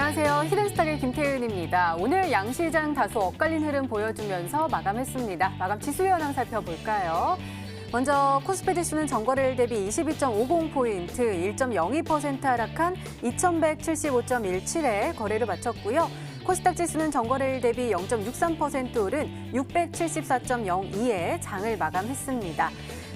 안녕하세요. 히든스탁의 김태은입니다. 오늘 양시장 다소 엇갈린 흐름 보여주면서 마감했습니다. 마감 지수 현황 살펴볼까요? 먼저 코스피 지수는 전거래일 대비 22.50포인트, 1.02% 하락한 2175.17에 거래를 마쳤고요. 코스닥 지수는 전거래일 대비 0.63% 오른 674.02에 장을 마감했습니다.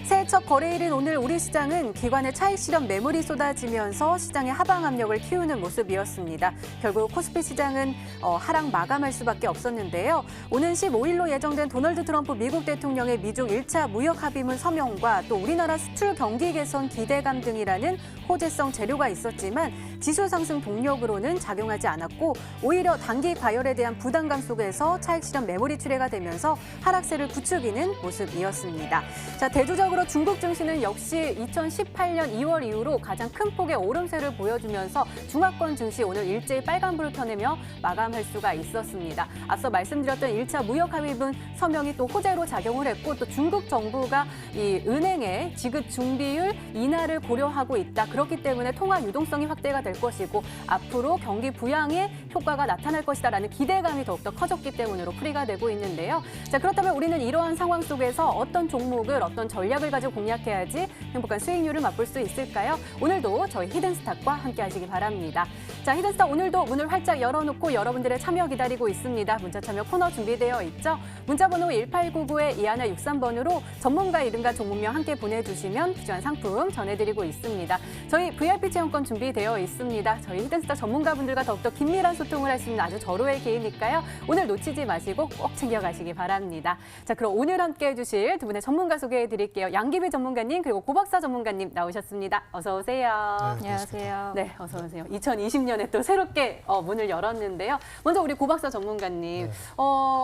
새해 첫 거래일인 오늘 우리 시장은 기관의 차익 실현 매물이 쏟아지면서 시장의 하방 압력을 키우는 모습이었습니다. 결국 코스피 시장은 하락 마감할 수밖에 없었는데요. 오는 15일로 예정된 도널드 트럼프 미국 대통령의 미중 1차 무역 합의문 서명과 또 우리나라 수출 경기 개선 기대감 등이라는 호재성 재료가 있었지만 지수 상승 동력으로는 작용하지 않았고 오히려 단기 과열에 대한 부담감 속에서 차익 실현 매물이 출회가 되면서 하락세를 부추기는 모습이었습니다. 자, 대조적으로 중국 증시는 역시 2018년 2월 이후로 가장 큰 폭의 오름세를 보여주면서 중화권 증시 오늘 일제히 빨간불을 켜내며 마감할 수가 있었습니다. 앞서 말씀드렸던 1차 무역 합의문 서명이 또 호재로 작용을 했고 또 중국 정부가 이 은행의 지급 중비율 인하를 고려하고 있다. 그렇기 때문에 통화 유동성이 확대가 될 것이고 앞으로 경기 부양에 효과가 나타날 것이다라는 기대감이 더욱더 커졌기 때문으로 풀이가 되고 있는데요. 자, 그렇다면 우리는 이러한 상황 속에서 어떤 종목을 어떤 전략을 가지고 공략해야지 행복한 수익률을 맛볼 수 있을까요? 오늘도 저희 히든스탁과 함께 하시기 바랍니다. 자, 히든스탁 오늘도 문을 활짝 열어놓고 여러분들의 참여 기다리고 있습니다. 문자 참여 코너 준비되어 있죠? 문자번호 1899-2163번으로 전문가 이름과 종목명 함께 보내주시면 귀한 상품 전해드리고 있습니다. 저희 VIP 체험권 준비되어 있습니다. 저희 히든스탁 전문가분들과 더욱더 긴밀한 소통을 할 수 있는 아주 절호의 기회니까요. 오늘 놓치지 마시고 꼭 챙겨가시기 바랍니다. 자, 그럼 오늘 함께 해주실 두 분의 전문가 소개해드릴게요. 양기비 전문가님 그리고 고박사 전문가님 나오셨습니다. 어서 오세요. 네, 안녕하세요. 네, 어서 오세요. 2020년에 또 새롭게 문을 열었는데요. 먼저 우리 고박사 전문가님,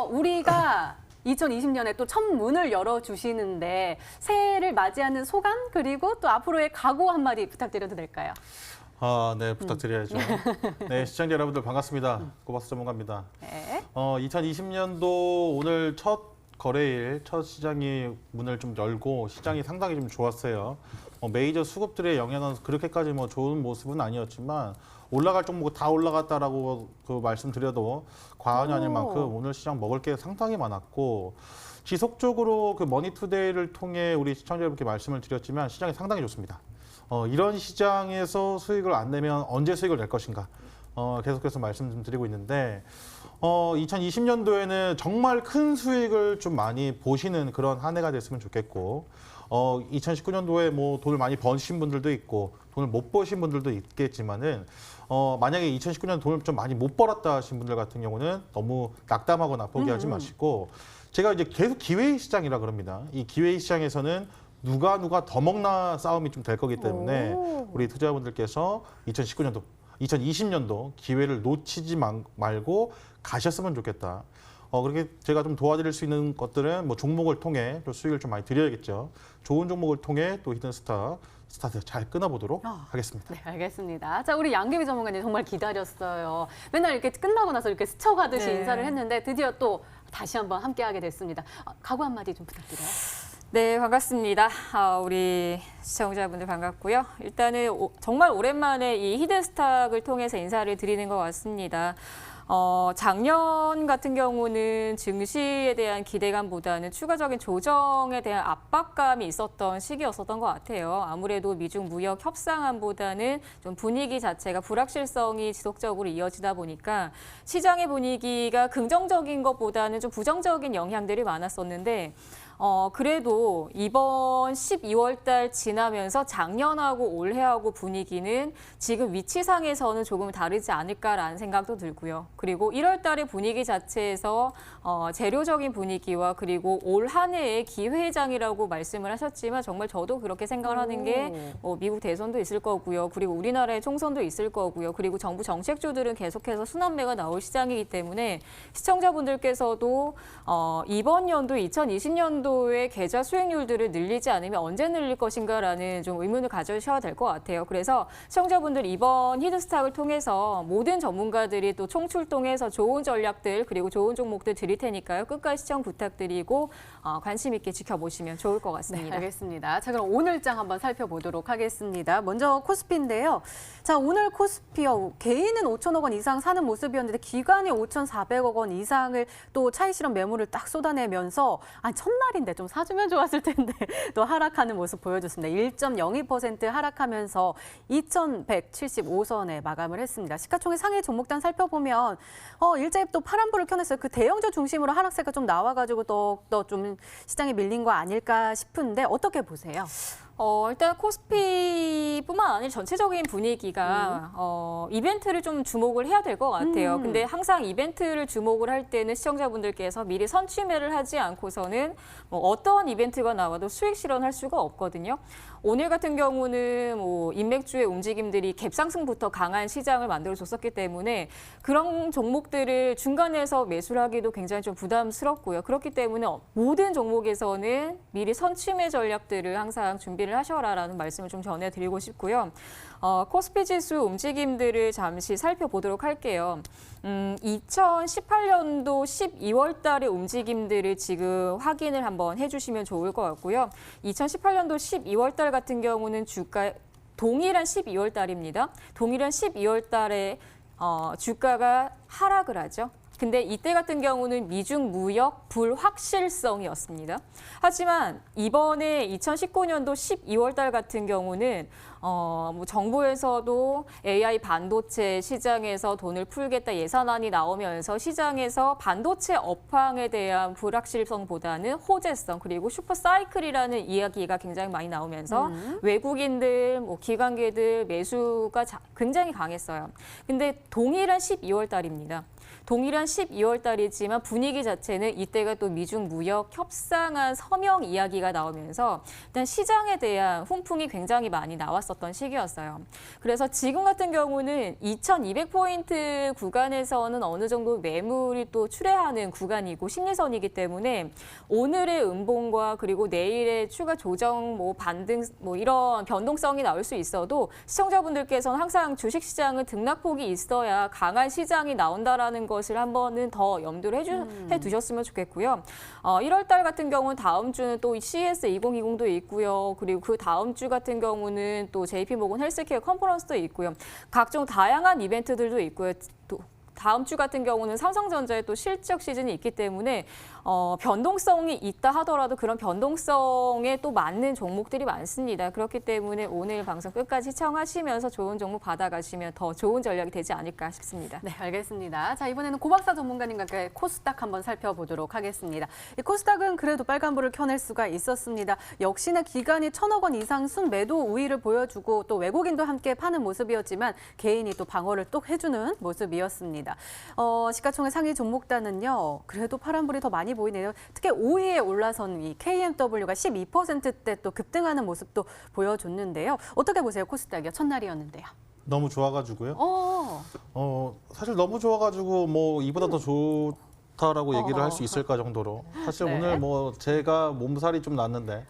우리가 2020년에 또 첫 문을 열어주시는데 새해를 맞이하는 소감 그리고 또 앞으로의 각오 한마디 부탁드려도 될까요? 네, 부탁드려야죠. 네, 시청자 여러분들 반갑습니다. 고박사 전문가입니다. 네. 2020년도 오늘 첫 거래일, 첫 시장이 문을 좀 열고 시장이 상당히 좀 좋았어요. 메이저 수급들의 영향은 그렇게까지 좋은 모습은 아니었지만 올라갈 종목 다 올라갔다라고 말씀드려도 과언이 아닐 만큼 오늘 시장 먹을 게 상당히 많았고 지속적으로 머니투데이를 통해 우리 시청자 여러분께 말씀을 드렸지만 시장이 상당히 좋습니다. 이런 시장에서 수익을 안 내면 언제 수익을 낼 것인가 계속해서 말씀 좀 드리고 있는데 2020년도에는 정말 큰 수익을 좀 많이 보시는 그런 한 해가 됐으면 좋겠고 2019년도에 돈을 많이 버신 분들도 있고 돈을 못 버신 분들도 있겠지만은 만약에 2019년 돈을 좀 많이 못 벌었다 하신 분들 같은 경우는 너무 낙담하거나 포기하지 마시고 제가 이제 계속 기회의 시장이라 그럽니다. 이 기회의 시장에서는 누가 더 먹나 싸움이 좀 될 거기 때문에 우리 투자자분들께서 2020년도 기회를 놓치지 말고 가셨으면 좋겠다. 그렇게 제가 좀 도와드릴 수 있는 것들은 종목을 통해 또 수익을 좀 많이 드려야겠죠. 좋은 종목을 통해 또 스타트 잘 끊어보도록 하겠습니다. 네, 알겠습니다. 자, 우리 양기비 전문가님 정말 기다렸어요. 맨날 이렇게 끝나고 나서 이렇게 스쳐가듯이 인사를 했는데 드디어 또 다시 한번 함께하게 됐습니다. 각오 한마디 좀 부탁드려요. 네, 반갑습니다. 우리 시청자분들 반갑고요. 일단은 정말 오랜만에 이 히든스탁을 통해서 인사를 드리는 것 같습니다. 작년 같은 경우는 증시에 대한 기대감보다는 추가적인 조정에 대한 압박감이 있었던 시기였었던 것 같아요. 아무래도 미중 무역 협상안보다는 좀 분위기 자체가 불확실성이 지속적으로 이어지다 보니까 시장의 분위기가 긍정적인 것보다는 좀 부정적인 영향들이 많았었는데 그래도 이번 12월 달 지나면서 작년하고 올해하고 분위기는 지금 위치상에서는 조금 다르지 않을까라는 생각도 들고요. 그리고 1월 달의 분위기 자체에서 재료적인 분위기와 그리고 올 한 해의 기회장이라고 말씀을 하셨지만 정말 저도 그렇게 생각을 하는 게 미국 대선도 있을 거고요. 그리고 우리나라의 총선도 있을 거고요. 그리고 정부 정책주들은 계속해서 순환매가 나올 시장이기 때문에 시청자분들께서도 이번 연도 2020년도 정도의 계좌 수익률들을 늘리지 않으면 언제 늘릴 것인가라는 좀 의문을 가져셔야 될 것 같아요. 그래서 시청자분들 이번 히드스탁을 통해서 모든 전문가들이 또 총출동해서 좋은 전략들 그리고 좋은 종목들 드릴 테니까요. 끝까지 시청 부탁드리고 관심 있게 지켜보시면 좋을 것 네, 같습니다. 알겠습니다. 자, 그럼 오늘장 한번 살펴보도록 하겠습니다. 먼저 코스피인데요. 자, 오늘 코스피요. 개인은 5천억 원 이상 사는 모습이었는데 기관이 5,400억 원 이상을 또 차익 실현 매물을 딱 쏟아내면서 첫날인데 좀 사주면 좋았을 텐데 또 하락하는 모습 보여줬습니다. 1.02% 하락하면서 2,175선에 마감을 했습니다. 시가총액 상위 종목단 살펴보면 일제히 또 파란불을 켜냈어요. 그 대형주 중심으로 하락세가 좀 나와가지고 더 좀 시장에 밀린 거 아닐까 싶은데 어떻게 보세요? 일단 코스피뿐만 아니라 전체적인 분위기가 이벤트를 좀 주목을 해야 될 것 같아요. 근데 항상 이벤트를 주목을 할 때는 시청자분들께서 미리 선취매를 하지 않고서는 어떤 이벤트가 나와도 수익 실현할 수가 없거든요. 오늘 같은 경우는 인맥주의 움직임들이 갭상승부터 강한 시장을 만들어줬었기 때문에 그런 종목들을 중간에서 매수를 하기도 굉장히 좀 부담스럽고요. 그렇기 때문에 모든 종목에서는 미리 선취매 전략들을 항상 준비를 하셔라라는 말씀을 좀 전해드리고 싶고요. 코스피 지수 움직임들을 잠시 살펴보도록 할게요. 2018년도 12월 달의 움직임들을 지금 확인을 한번 해주시면 좋을 것 같고요. 2018년도 12월 달 같은 경우는 주가 동일한 12월 달입니다. 동일한 12월 달에 주가가 하락을 하죠. 근데 이때 같은 경우는 미중 무역 불확실성이었습니다. 하지만 이번에 2019년도 12월 달 같은 경우는 정부에서도 AI 반도체 시장에서 돈을 풀겠다 예산안이 나오면서 시장에서 반도체 업황에 대한 불확실성보다는 호재성 그리고 슈퍼사이클이라는 이야기가 굉장히 많이 나오면서 외국인들, 기관계들 매수가 굉장히 강했어요. 근데 동일한 12월 달입니다. 동일한 12월 달이지만 분위기 자체는 이때가 또 미중 무역 협상안 서명 이야기가 나오면서 일단 시장에 대한 훈풍이 굉장히 많이 나왔었던 시기였어요. 그래서 지금 같은 경우는 2200포인트 구간에서는 어느 정도 매물이 또 출회하는 구간이고 심리선이기 때문에 오늘의 음봉과 그리고 내일의 추가 조정, 반등, 이런 변동성이 나올 수 있어도 시청자분들께서는 항상 주식시장은 등락폭이 있어야 강한 시장이 나온다라는 것을 한 번은 더 염두를 해두셨으면 좋겠고요. 1월 달 같은 경우는 다음 주는 또 CES 2020도 있고요. 그리고 그 다음 주 같은 경우는 또 JP모건 헬스케어 컨퍼런스도 있고요. 각종 다양한 이벤트들도 있고요. 또 다음 주 같은 경우는 삼성전자의 또 실적 시즌이 있기 때문에 변동성이 있다 하더라도 그런 변동성에 또 맞는 종목들이 많습니다. 그렇기 때문에 오늘 방송 끝까지 시청하시면서 좋은 종목 받아가시면 더 좋은 전략이 되지 않을까 싶습니다. 네, 알겠습니다. 자, 이번에는 고박사 전문가님과 함께 코스닥 한번 살펴보도록 하겠습니다. 이 코스닥은 그래도 빨간불을 켜낼 수가 있었습니다. 역시나 기관이 1,000억 원 이상 순매도 우위를 보여주고 또 외국인도 함께 파는 모습이었지만 개인이 또 방어를 또 해주는 모습이었습니다. 시가총액 상위 종목단은요. 그래도 파란불이 더 많이 보이네요. 특히 5위에 올라선 이 KMW가 12%대 또 급등하는 모습도 보여줬는데요. 어떻게 보세요? 코스닥이요. 첫날이었는데요. 너무 좋아가지고요. 사실 너무 좋아가지고 이보다 더 좋다라고 얘기를 할 수 있을까 정도로 사실 네. 오늘 제가 몸살이 좀 났는데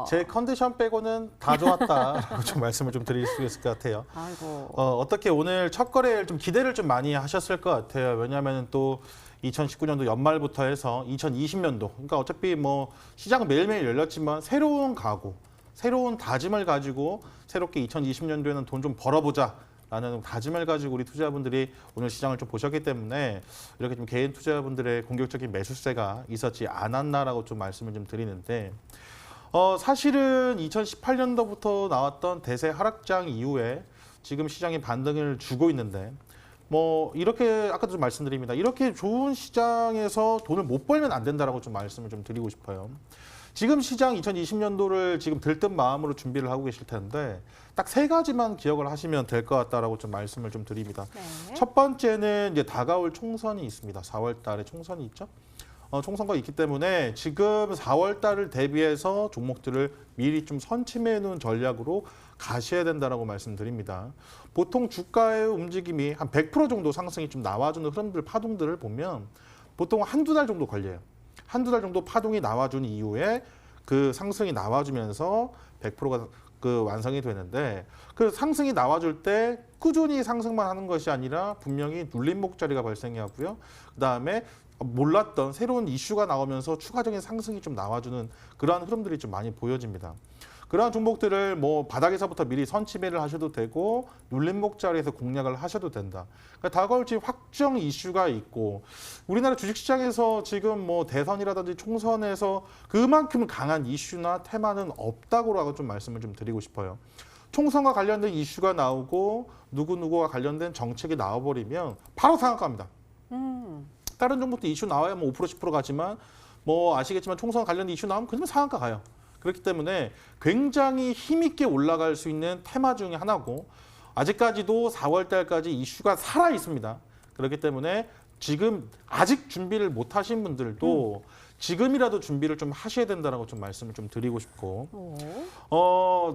제 컨디션 빼고는 다 좋았다라고 좀 말씀을 좀 드릴 수 있을 것 같아요. 아이고. 어떻게 오늘 첫 거래일 좀 기대를 좀 많이 하셨을 것 같아요. 왜냐하면 또 2019년도 연말부터 해서 2020년도, 그러니까 어차피 시장은 매일매일 열렸지만 새로운 각오, 새로운 다짐을 가지고 새롭게 2020년도에는 돈 좀 벌어보자라는 다짐을 가지고 우리 투자자분들이 오늘 시장을 좀 보셨기 때문에 이렇게 좀 개인 투자자분들의 공격적인 매수세가 있었지 않았나라고 좀 말씀을 좀 드리는데 사실은 2018년도부터 나왔던 대세 하락장 이후에 지금 시장이 반등을 주고 있는데 이렇게 아까도 좀 말씀드립니다. 이렇게 좋은 시장에서 돈을 못 벌면 안 된다라고 좀 말씀을 좀 드리고 싶어요. 지금 시장 2020년도를 지금 들뜬 마음으로 준비를 하고 계실 텐데 딱 세 가지만 기억을 하시면 될 것 같다라고 좀 말씀을 좀 드립니다. 네. 첫 번째는 이제 다가올 총선이 있습니다. 4월 달에 총선이 있죠. 총선가 있기 때문에 지금 4월 달을 대비해서 종목들을 미리 좀 선침해 놓은 전략으로 가셔야 된다라고 말씀드립니다. 보통 주가의 움직임이 한 100% 정도 상승이 좀 나와주는 흐름들, 파동들을 보면 보통 한두 달 정도 걸려요. 한두 달 정도 파동이 나와준 이후에 그 상승이 나와주면서 100%가 그 완성이 되는데 그 상승이 나와줄 때 꾸준히 상승만 하는 것이 아니라 분명히 눌림목 자리가 발생하고요. 그다음에 몰랐던 새로운 이슈가 나오면서 추가적인 상승이 좀 나와주는 그러한 흐름들이 좀 많이 보여집니다. 그러한 종목들을 뭐 바닥에서부터 미리 선취매를 하셔도 되고 눌림목 자리에서 공략을 하셔도 된다. 그러니까 다가올지 확정 이슈가 있고 우리나라 주식시장에서 지금 뭐 대선이라든지 총선에서 그만큼 강한 이슈나 테마는 없다고라고 좀 말씀을 좀 드리고 싶어요. 총선과 관련된 이슈가 나오고 누구누구와 관련된 정책이 나와버리면 바로 상한가입니다. 다른 종목도 이슈 나와야 뭐 5% 10% 가지만 뭐 아시겠지만 총선 관련 이슈 나오면 그러면 상한가 가요. 그렇기 때문에 굉장히 힘있게 올라갈 수 있는 테마 중에 하나고 아직까지도 4월 달까지 이슈가 살아 있습니다. 그렇기 때문에 지금 아직 준비를 못 하신 분들도 지금이라도 준비를 좀 하셔야 된다라고 좀 말씀을 좀 드리고 싶고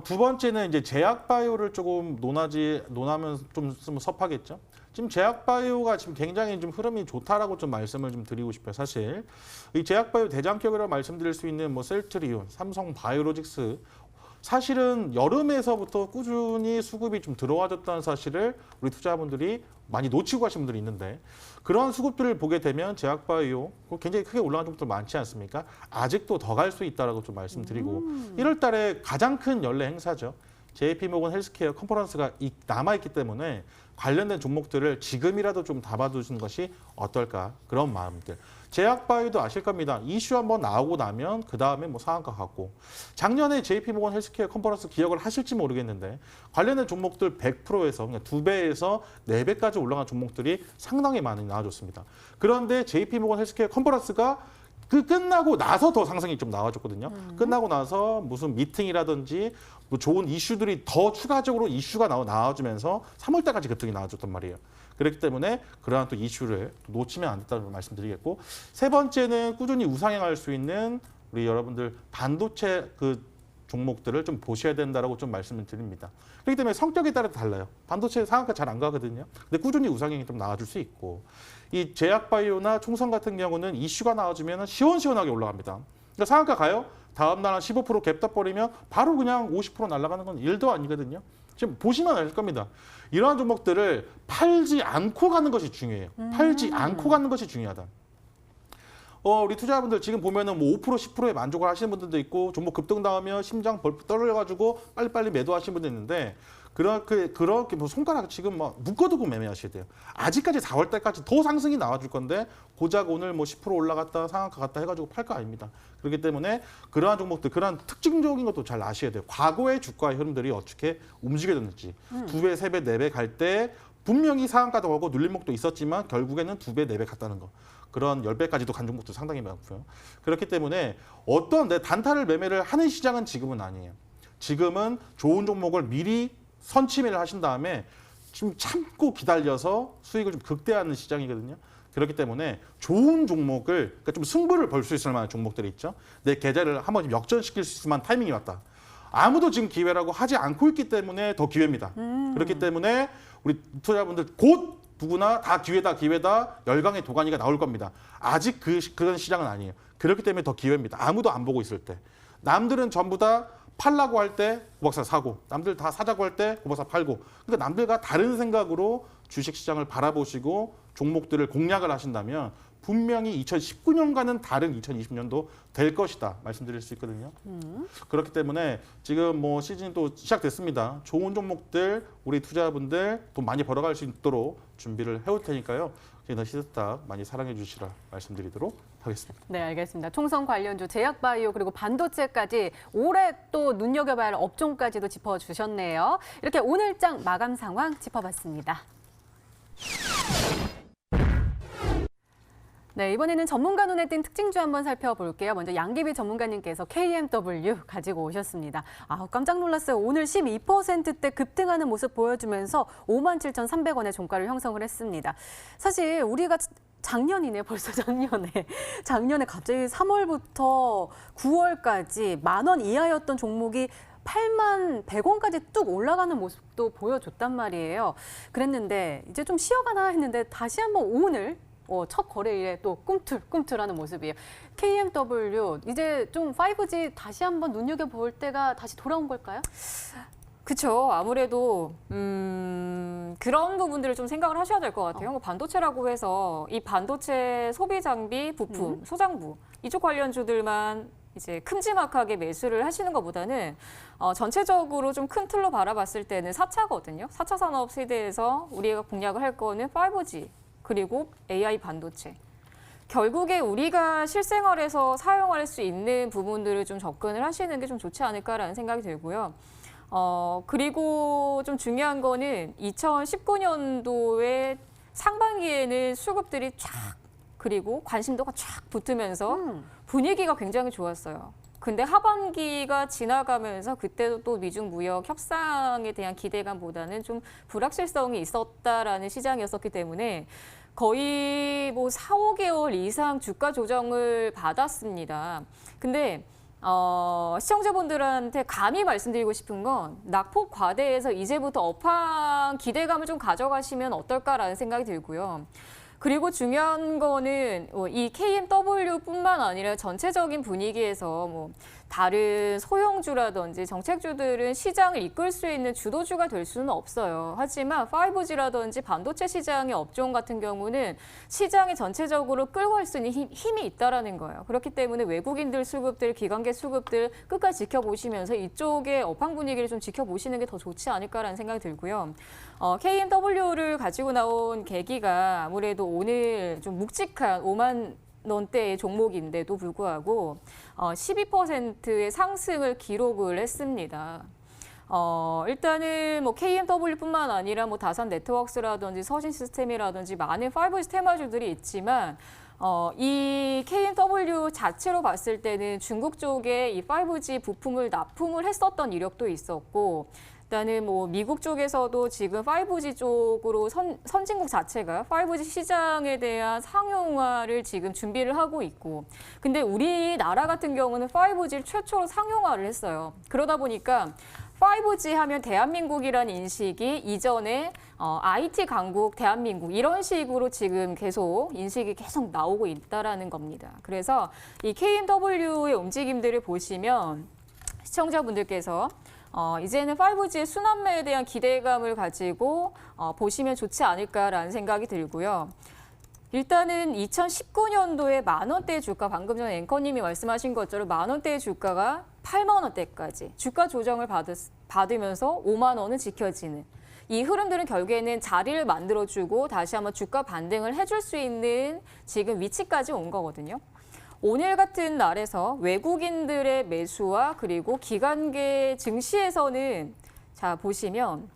두 번째는 이제 제약바이오를 조금 논하면 좀 섭하겠죠. 지금 제약바이오가 지금 굉장히 좀 흐름이 좋다라고 좀 말씀을 좀 드리고 싶어요. 사실 이 제약바이오 대장격이라고 말씀드릴 수 있는 뭐 셀트리온, 삼성바이오로직스 사실은 여름에서부터 꾸준히 수급이 좀 들어와줬다는 사실을 우리 투자자분들이 많이 놓치고 가신 분들이 있는데 그런 수급들을 보게 되면 제약바이오 굉장히 크게 올라간 종목들 많지 않습니까? 아직도 더 갈 수 있다라고 좀 말씀드리고 1월 달에 가장 큰 연례 행사죠. JP모건 헬스케어 컨퍼런스가 남아있기 때문에 관련된 종목들을 지금이라도 좀 담아두시는 것이 어떨까 그런 마음들. 제약바이오도 아실 겁니다. 이슈 한번 나오고 나면 그 다음에 뭐 상한가 같고 작년에 JP모건 헬스케어 컨퍼런스 기억을 하실지 모르겠는데 관련된 종목들 100%에서 그러니까 2배에서 4배까지 올라간 종목들이 상당히 많이 나와줬습니다. 그런데 JP모건 헬스케어 컨퍼런스가 그 끝나고 나서 더 상승이 좀 나와줬거든요. 끝나고 나서 무슨 미팅이라든지 뭐 좋은 이슈들이 더 추가적으로 이슈가 나와주면서 3월 달까지 급등이 나와줬단 말이에요. 그렇기 때문에 그러한 또 이슈를 놓치면 안 된다고 말씀드리겠고 세 번째는 꾸준히 우상향할 수 있는 우리 여러분들 반도체 그 종목들을 좀 보셔야 된다라고 좀 말씀을 드립니다. 그렇기 때문에 성격에 따라 달라요. 반도체 상한가 잘 안 가거든요. 근데 꾸준히 우상향이 좀 나와줄 수 있고 이 제약바이오나 총선 같은 경우는 이슈가 나와주면 시원시원하게 올라갑니다. 그러니까 상한가 가요. 다음 날 한 15% 갭 떠버리면 바로 그냥 50% 날아가는 건 일도 아니거든요. 지금 보시면 알 겁니다. 이러한 종목들을 팔지 않고 가는 것이 중요해요. 팔지 않고 가는 것이 중요하다. 우리 투자자분들 지금 보면은 뭐 5% 10%에 만족을 하시는 분들도 있고 종목 급등 나오면 심장 벌컥 떨어져가지고 빨리빨리 매도하시는 분도 있는데 그렇게 뭐 손가락 지금 막 묶어두고 매매하셔야 돼요. 아직까지 4월 달까지 더 상승이 나와줄 건데 고작 오늘 뭐 10% 올라갔다 상한가 갔다 해가지고 팔 거 아닙니다. 그렇기 때문에 그러한 종목들, 그러한 특징적인 것도 잘 아셔야 돼요. 과거의 주가의 흐름들이 어떻게 움직여졌는지 2배, 3배, 4배 갈 때 분명히 상한가도 가고 눌림목도 있었지만 결국에는 2배, 4배 갔다는 거. 그런 10배까지도 간 종목도 상당히 많고요. 그렇기 때문에 어떤 내 단타를 매매를 하는 시장은 지금은 아니에요. 지금은 좋은 종목을 미리 선취매를 하신 다음에 좀 참고 기다려서 수익을 좀 극대화하는 시장이거든요. 그렇기 때문에 좋은 종목을 그러니까 좀 승부를 볼 수 있을 만한 종목들이 있죠. 내 계좌를 한번 좀 역전시킬 수 있을 만한 타이밍이 왔다. 아무도 지금 기회라고 하지 않고 있기 때문에 더 기회입니다. 그렇기 때문에 우리 투자자분들 곧 누구나 다 기회다 열강의 도가니가 나올 겁니다. 아직 그런 시장은 아니에요. 그렇기 때문에 더 기회입니다. 아무도 안 보고 있을 때. 남들은 전부 다 팔라고 할 때 고박사 사고 남들 다 사자고 할 때 고박사 팔고 그러니까 남들과 다른 생각으로 주식시장을 바라보시고 종목들을 공략을 하신다면 분명히 2019년과는 다른 2020년도 될 것이다 말씀드릴 수 있거든요. 그렇기 때문에 지금 뭐 시즌이 또 시작됐습니다. 좋은 종목들 우리 투자자분들 돈 많이 벌어갈 수 있도록 준비를 해올 테니까요. 저희는 시스탁 많이 사랑해 주시라 말씀드리도록 하겠습니다. 네, 알겠습니다. 총선 관련주, 제약바이오 그리고 반도체까지 올해 또 눈여겨봐야 할 업종까지도 짚어주셨네요. 이렇게 오늘장 마감 상황 짚어봤습니다. 네, 이번에는 전문가 눈에 띈 특징주 한번 살펴볼게요. 먼저 양기비 전문가님께서 KMW 가지고 오셨습니다. 깜짝 놀랐어요. 오늘 12%대 급등하는 모습 보여주면서 57,300원의 종가를 형성을 했습니다. 사실 우리가 작년이네, 벌써 작년에 갑자기 3월부터 9월까지 10,000원 이하였던 종목이 81,100원까지 뚝 올라가는 모습도 보여줬단 말이에요. 그랬는데 이제 좀 쉬어가나 했는데 다시 한번 첫 거래일에 또 꿈틀꿈틀하는 모습이에요. KMW 이제 좀 5G 다시 한번 눈여겨볼 때가 다시 돌아온 걸까요? 그렇죠. 아무래도 그런 부분들을 좀 생각을 하셔야 될 것 같아요. 반도체라고 해서 이 반도체 소비 장비 부품, 소장부 이쪽 관련주들만 이제 큼지막하게 매수를 하시는 것보다는 전체적으로 좀 큰 틀로 바라봤을 때는 4차거든요. 4차 산업 세대에서 우리가 공략을 할 거는 5G 그리고 AI 반도체. 결국에 우리가 실생활에서 사용할 수 있는 부분들을 좀 접근을 하시는 게 좀 좋지 않을까라는 생각이 들고요. 그리고 좀 중요한 거는 2019년도에 상반기에는 수급들이 쫙 그리고 관심도가 쫙 붙으면서 분위기가 굉장히 좋았어요. 근데 하반기가 지나가면서 그때도 또 미중 무역 협상에 대한 기대감보다는 좀 불확실성이 있었다라는 시장이었었기 때문에 거의 뭐 4, 5개월 이상 주가 조정을 받았습니다. 근데 시청자분들한테 감히 말씀드리고 싶은 건 낙폭 과대해서 이제부터 업황 기대감을 좀 가져가시면 어떨까라는 생각이 들고요. 그리고 중요한 거는 이 KMW뿐만 아니라 전체적인 분위기에서 뭐 다른 소형주라든지 정책주들은 시장을 이끌 수 있는 주도주가 될 수는 없어요. 하지만 5G라든지 반도체 시장의 업종 같은 경우는 시장이 전체적으로 끌고 갈 수 있는 힘이 있다라는 거예요. 그렇기 때문에 외국인들 수급들, 기관계 수급들 끝까지 지켜보시면서 이쪽의 업황 분위기를 좀 지켜보시는 게 더 좋지 않을까라는 생각이 들고요. KMW를 가지고 나온 계기가 아무래도 오늘 좀 묵직한 5만 원대의 종목인데도 불구하고 12%의 상승을 기록을 했습니다. 일단은 뭐 KMW뿐만 아니라 뭐 다산 네트워크스라든지 서신 시스템이라든지 많은 5G 테마주들이 있지만 이 KMW 자체로 봤을 때는 중국 쪽에 이 5G 부품을 납품을 했었던 이력도 있었고 일단은 뭐 미국 쪽에서도 지금 5G 쪽으로 선진국 자체가 5G 시장에 대한 상용화를 지금 준비를 하고 있고 근데 우리나라 같은 경우는 5G를 최초로 상용화를 했어요. 그러다 보니까 5G 하면 대한민국이라는 인식이 이전에 IT 강국 대한민국 이런 식으로 지금 계속 인식이 계속 나오고 있다라는 겁니다. 그래서 이 KMW의 움직임들을 보시면 시청자분들께서 이제는 5G의 순환매에 대한 기대감을 가지고 보시면 좋지 않을까라는 생각이 들고요. 일단은 2019년도에 만원대의 주가, 방금 전에 앵커님이 말씀하신 것처럼 만원대의 주가가 8만 원대까지 주가 조정을 받으면서 5만 원은 지켜지는 이 흐름들은 결국에는 자리를 만들어주고 다시 한번 주가 반등을 해줄 수 있는 지금 위치까지 온 거거든요. 오늘 같은 날에서 외국인들의 매수와 그리고 기관계 증시에서는 자 보시면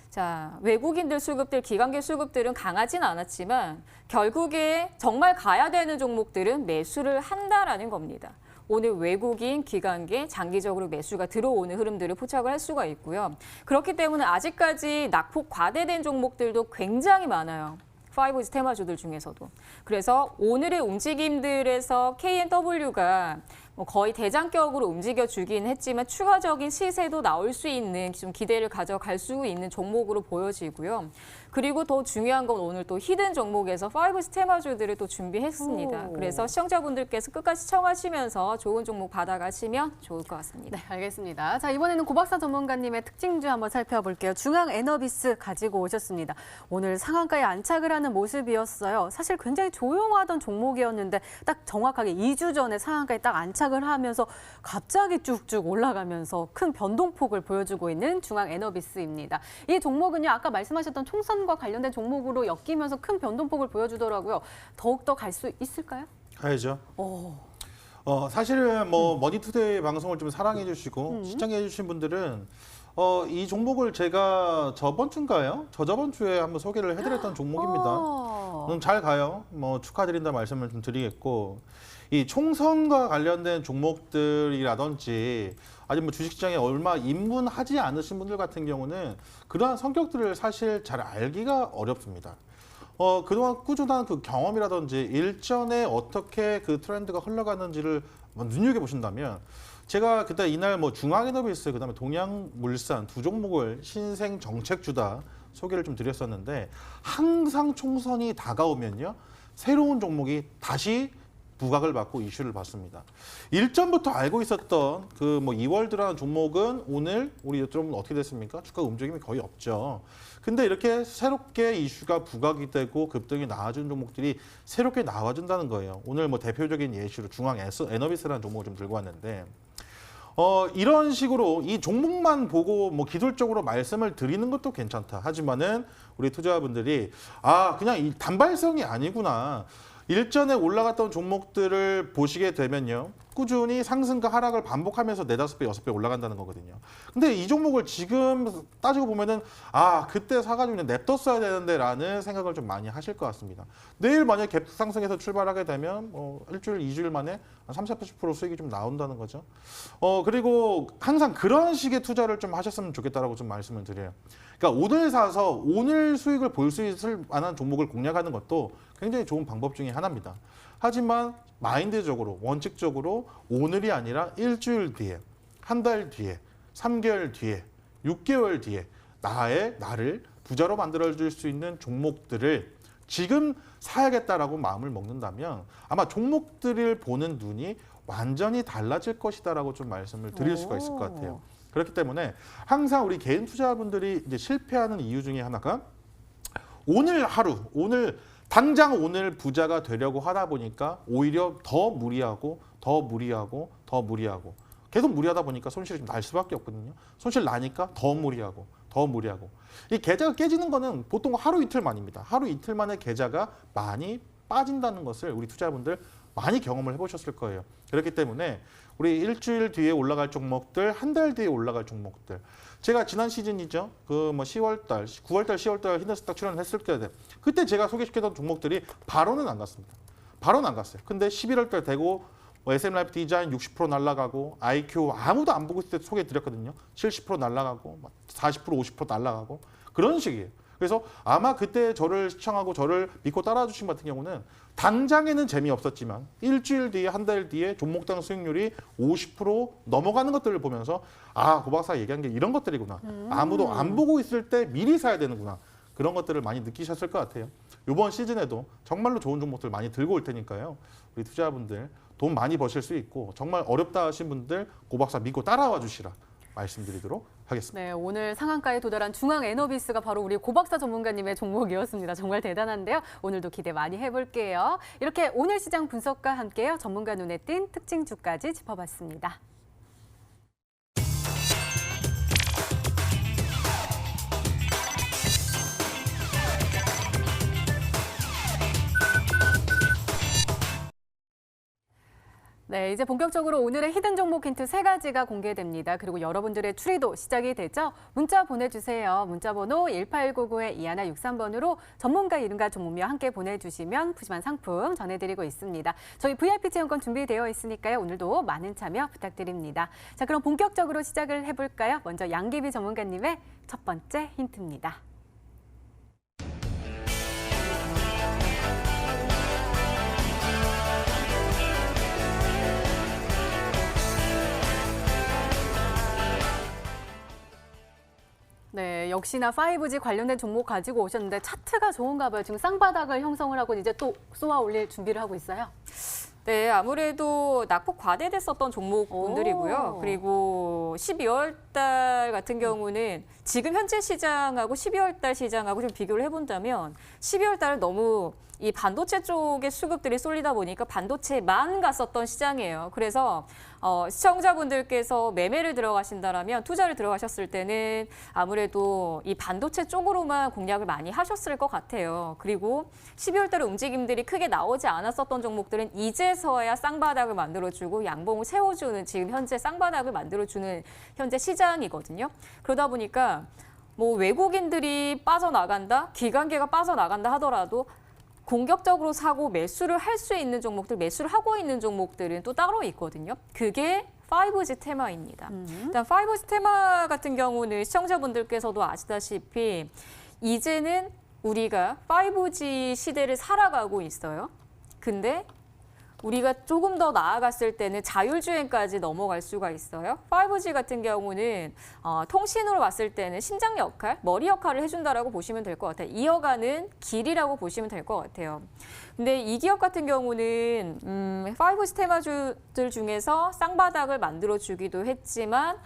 자 외국인들 수급들, 기관계 수급들은 강하진 않았지만 결국에 정말 가야 되는 종목들은 매수를 한다라는 겁니다. 오늘 외국인, 기관계, 장기적으로 매수가 들어오는 흐름들을 포착을 할 수가 있고요. 그렇기 때문에 아직까지 낙폭 과대된 종목들도 굉장히 많아요. 5G 테마주들 중에서도. 그래서 오늘의 움직임들에서 KMW가 거의 대장격으로 움직여주긴 했지만 추가적인 시세도 나올 수 있는 좀 기대를 가져갈 수 있는 종목으로 보여지고요. 그리고 더 중요한 건 오늘 또 히든 종목에서 5G 테마주들을 또 준비했습니다. 그래서 시청자분들께서 끝까지 시청하시면서 좋은 종목 받아가시면 좋을 것 같습니다. 네, 알겠습니다. 자, 이번에는 고박사 전문가님의 특징주 한번 살펴볼게요. 중앙 에너비스 가지고 오셨습니다. 오늘 상한가에 안착을 하는 모습이었어요. 사실 굉장히 조용하던 종목이었는데 딱 정확하게 2주 전에 상한가에 딱 안착을 하면서 갑자기 쭉쭉 올라가면서 큰 변동폭을 보여주고 있는 중앙 에너비스입니다. 이 종목은요, 아까 말씀하셨던 총선과 관련된 종목으로 엮이면서 큰 변동폭을 보여주더라고요. 더욱더 갈 수 있을까요? 가야죠. 사실은 뭐 머니투데이 방송을 좀 사랑해 주시고 시청해 주신 분들은 이 종목을 제가 저번 주인가요? 저번 주에 한번 소개를 해드렸던 종목입니다. 잘 가요. 뭐 축하드린다 말씀을 좀 드리겠고 이 총선과 관련된 종목들이라든지 아직 뭐 주식시장에 얼마 입문하지 않으신 분들 같은 경우는 그러한 성격들을 사실 잘 알기가 어렵습니다. 그동안 꾸준한 그 경험이라든지 일전에 어떻게 그 트렌드가 흘러가는지를 눈여겨보신다면 제가 그때 이날 뭐 중앙에너비스 그다음에 동양물산 두 종목을 신생 정책주다 소개를 좀 드렸었는데 항상 총선이 다가오면요. 새로운 종목이 다시 부각을 받고 이슈를 받습니다. 일전부터 알고 있었던 그 뭐 이월드라는 종목은 오늘 우리 여러분 어떻게 됐습니까? 주가 움직임이 거의 없죠. 근데 이렇게 새롭게 이슈가 부각이 되고 급등이 나와준 종목들이 새롭게 나와준다는 거예요. 오늘 뭐 대표적인 예시로 중앙 에너비스라는 종목을 좀 들고 왔는데 이런 식으로 이 종목만 보고 뭐 기술적으로 말씀을 드리는 것도 괜찮다. 하지만은 우리 투자자분들이 그냥 이 단발성이 아니구나. 일전에 올라갔던 종목들을 보시게 되면요. 꾸준히 상승과 하락을 반복하면서 4, 5배, 6배 올라간다는 거거든요. 근데 이 종목을 지금 따지고 보면은 그때 사가지고 그냥 냅뒀어야 되는데 라는 생각을 좀 많이 하실 것 같습니다. 내일 만약 갭 상승해서 출발하게 되면 일주일, 2주일 만에 한 30, 40% 수익이 좀 나온다는 거죠. 그리고 항상 그런 식의 투자를 좀 하셨으면 좋겠다라고 좀 말씀을 드려요. 그러니까 오늘 사서 오늘 수익을 볼 수 있을 만한 종목을 공략하는 것도 굉장히 좋은 방법 중에 하나입니다. 하지만 마인드적으로, 원칙적으로 오늘이 아니라 일주일 뒤에, 한 달 뒤에, 3개월 뒤에, 6개월 뒤에 나를 부자로 만들어줄 수 있는 종목들을 지금 사야겠다라고 마음을 먹는다면 아마 종목들을 보는 눈이 완전히 달라질 것이다라고 좀 말씀을 드릴 수가 있을 것 같아요. 그렇기 때문에 항상 우리 개인 투자자분들이 이제 실패하는 이유 중에 하나가 오늘 하루, 당장 오늘 부자가 되려고 하다 보니까 오히려 더 무리하고 계속 무리하다 보니까 손실이 좀 날 수밖에 없거든요. 손실 나니까 더 무리하고 이 계좌가 깨지는 거는 보통 하루 이틀 만입니다. 하루 이틀 만에 계좌가 많이 빠진다는 것을 우리 투자자분들 많이 경험을 해보셨을 거예요. 그렇기 때문에 우리 일주일 뒤에 올라갈 종목들, 한 달 뒤에 올라갈 종목들. 제가 지난 시즌이죠. 그 뭐 10월달, 9월달, 10월달 히든스탁 출연을 했을 때 그때 제가 소개시켰던 종목들이 바로는 안 갔습니다. 바로는 안 갔어요. 근데 11월달 되고 SM라이프 디자인 60% 날라가고 IQ 아무도 안 보고 있을 때 소개해드렸거든요. 70% 날라가고 40%, 50% 날라가고 그런 식이에요. 그래서 아마 그때 저를 시청하고 저를 믿고 따라와 주신 것 같은 경우는 당장에는 재미없었지만 일주일 뒤에 한 달 뒤에 종목당 수익률이 50% 넘어가는 것들을 보면서 고 박사 얘기한 게 이런 것들이구나. 아무도 안 보고 있을 때 미리 사야 되는구나. 그런 것들을 많이 느끼셨을 것 같아요. 이번 시즌에도 정말로 좋은 종목들 많이 들고 올 테니까요. 우리 투자자분들 돈 많이 버실 수 있고 정말 어렵다 하신 분들 고 박사 믿고 따라와 주시라 말씀드리도록 하겠습니다. 네, 오늘 상한가에 도달한 중앙 에너비스가 바로 우리 고박사 전문가님의 종목이었습니다. 정말 대단한데요. 오늘도 기대 많이 해볼게요. 이렇게 오늘 시장 분석과 함께요. 전문가 눈에 띈 특징 주까지 짚어봤습니다. 네, 이제 본격적으로 오늘의 히든 종목 힌트 3가지가 공개됩니다. 그리고 여러분들의 추리도 시작이 되죠. 문자 보내주세요. 문자 번호 1899-2163번으로 전문가 이름과 종목명 함께 보내주시면 푸짐한 상품 전해드리고 있습니다. 저희 VIP 체험권 준비되어 있으니까요. 오늘도 많은 참여 부탁드립니다. 자, 그럼 본격적으로 시작을 해볼까요? 먼저 양기비 전문가님의 첫 번째 힌트입니다. 네, 역시나 5G 관련된 종목 가지고 오셨는데 차트가 좋은가 봐요. 지금 쌍바닥을 형성을 하고 이제 또 쏘아 올릴 준비를 하고 있어요. 네, 아무래도 낙폭 과대됐었던 종목분들이고요. 그리고 12월 달 같은 경우는 지금 현재 시장하고 12월 달 시장하고 좀 비교를 해본다면 12월 달은 너무 이 반도체 쪽의 수급들이 쏠리다 보니까 반도체만 갔었던 시장이에요. 그래서 시청자분들께서 매매를 들어가신다라면 투자를 들어가셨을 때는 아무래도 이 반도체 쪽으로만 공략을 많이 하셨을 것 같아요. 그리고 12월 달에 움직임들이 크게 나오지 않았었던 종목들은 이제서야 쌍바닥을 만들어주고 양봉을 세워주는 지금 현재 쌍바닥을 만들어주는 현재 시장이거든요. 그러다 보니까 뭐 외국인들이 빠져나간다, 기관계가 빠져나간다 하더라도 공격적으로 사고 매수를 할 수 있는 종목들, 매수를 하고 있는 종목들은 또 따로 있거든요. 그게 5G 테마입니다. 일단 5G 테마 같은 경우는 시청자분들께서도 아시다시피 이제는 우리가 5G 시대를 살아가고 있어요. 근데 우리가 조금 더 나아갔을 때는 자율주행까지 넘어갈 수가 있어요. 5G 같은 경우는 통신으로 봤을 때는 심장 역할, 머리 역할을 해준다라고 보시면 될 것 같아요. 이어가는 길이라고 보시면 될 것 같아요. 근데 이 기업 같은 경우는 5G 테마주들 중에서 쌍바닥을 만들어주기도 했지만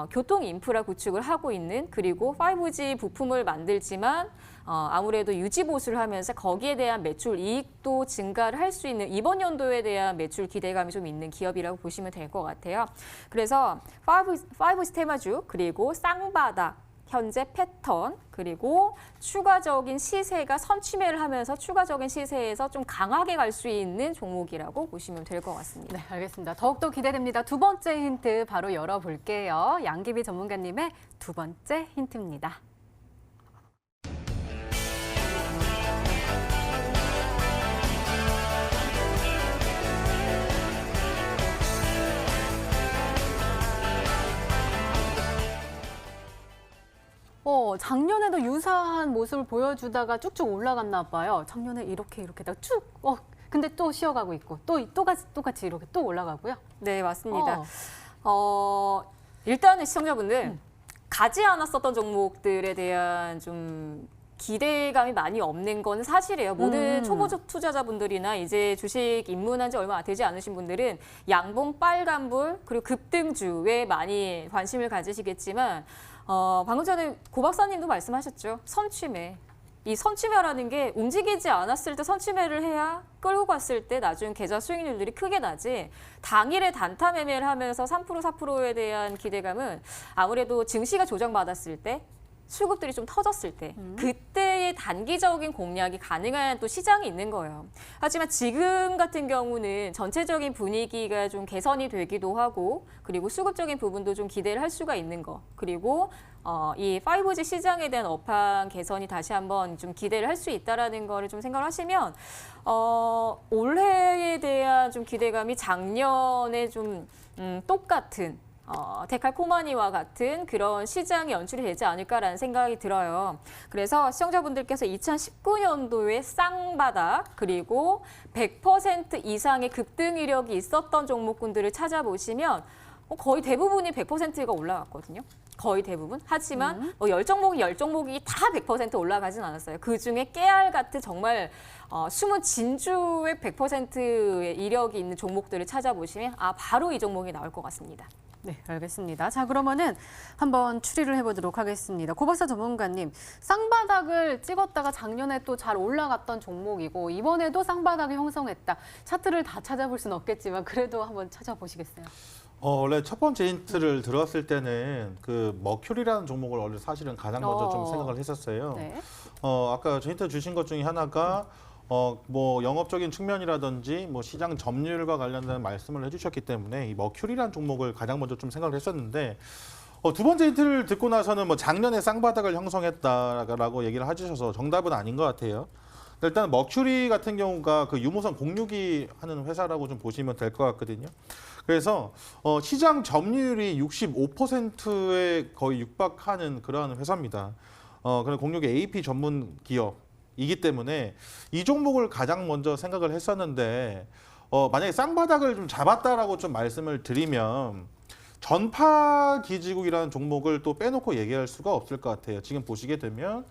교통 인프라 구축을 하고 있는, 그리고 5G 부품을 만들지만 아무래도 유지 보수를 하면서 거기에 대한 매출 이익도 증가를 할 수 있는, 이번 연도에 대한 매출 기대감이 좀 있는 기업이라고 보시면 될 것 같아요. 그래서 5G 테마주, 그리고 쌍바닥, 현재 패턴, 그리고 추가적인 시세가 선취매를 하면서 추가적인 시세에서 좀 강하게 갈 수 있는 종목이라고 보시면 될 것 같습니다. 네, 알겠습니다. 더욱더 기대됩니다. 두 번째 힌트 바로 열어볼게요. 양기비 전문가님의 두 번째 힌트입니다. 작년에도 유사한 모습을 보여주다가 쭉쭉 올라갔나 봐요. 작년에 이렇게 다 쭉, 근데 또 쉬어가고 있고, 똑같이 이렇게 또 올라가고요. 네, 맞습니다. 일단은 시청자분들 가지 않았었던 종목들에 대한 좀 기대감이 많이 없는 건 사실이에요. 모든 초보 투자자분들이나 이제 주식 입문한 지 얼마 되지 않으신 분들은 양봉, 빨간불, 그리고 급등주에 많이 관심을 가지시겠지만 방금 전에 고 박사님도 말씀하셨죠. 선취매. 이 선취매라는 게 움직이지 않았을 때 선취매를 해야 끌고 갔을 때 나중 계좌 수익률들이 크게 나지, 당일에 단타 매매를 하면서 3%, 4%에 대한 기대감은 아무래도 증시가 조정받았을 때, 수급들이 좀 터졌을 때, 그때의 단기적인 공략이 가능한 또 시장이 있는 거예요. 하지만 지금 같은 경우는 전체적인 분위기가 좀 개선이 되기도 하고, 그리고 수급적인 부분도 좀 기대를 할 수가 있는 거, 그리고 이 5G 시장에 대한 업황 개선이 다시 한번 좀 기대를 할 수 있다라는 거를 좀 생각을 하시면 올해에 대한 좀 기대감이 작년에 좀 똑같은 데칼코마니와 같은 그런 시장이 연출이 되지 않을까라는 생각이 들어요. 그래서 시청자분들께서 2019년도에 쌍바닥, 그리고 100% 이상의 급등 이력이 있었던 종목군들을 찾아보시면 거의 대부분이 100%가 올라갔거든요. 거의 대부분. 하지만 10종목이 다 100% 올라가진 않았어요. 그중에 깨알 같은 정말 숨은 진주의 100%의 이력이 있는 종목들을 찾아보시면 바로 이 종목이 나올 것 같습니다. 네, 알겠습니다. 자, 그러면은 한번 추리를 해보도록 하겠습니다. 고 박사 전문가님, 쌍바닥을 찍었다가 작년에 또 잘 올라갔던 종목이고 이번에도 쌍바닥이 형성했다. 차트를 다 찾아볼 수는 없겠지만 그래도 한번 찾아보시겠어요? 원래 첫 번째 힌트를 들었을 때는 그 머큐리라는 종목을 원래 사실은 가장 먼저 좀 생각을 했었어요. 네. 아까 저 힌트 주신 것 중에 하나가 뭐 영업적인 측면이라든지 뭐 시장 점유율과 관련된 말씀을 해주셨기 때문에 이 머큐리라는 종목을 가장 먼저 좀 생각을 했었는데 두 번째 힌트를 듣고 나서는 뭐 작년에 쌍바닥을 형성했다라고 얘기를 해주셔서 정답은 아닌 것 같아요. 일단 머큐리 같은 경우가 그 유무선 공유기 하는 회사라고 좀 보시면 될 것 같거든요. 그래서 시장 점유율이 65%에 거의 육박하는 그러한 회사입니다. 그런 공유기 AP 전문 기업이기 때문에 이 종목을 가장 먼저 생각을 했었는데 만약에 쌍바닥을 좀 잡았다라고 좀 말씀을 드리면 전파기지국이라는 종목을 또 빼놓고 얘기할 수가 없을 것 같아요. 지금 보시게 되면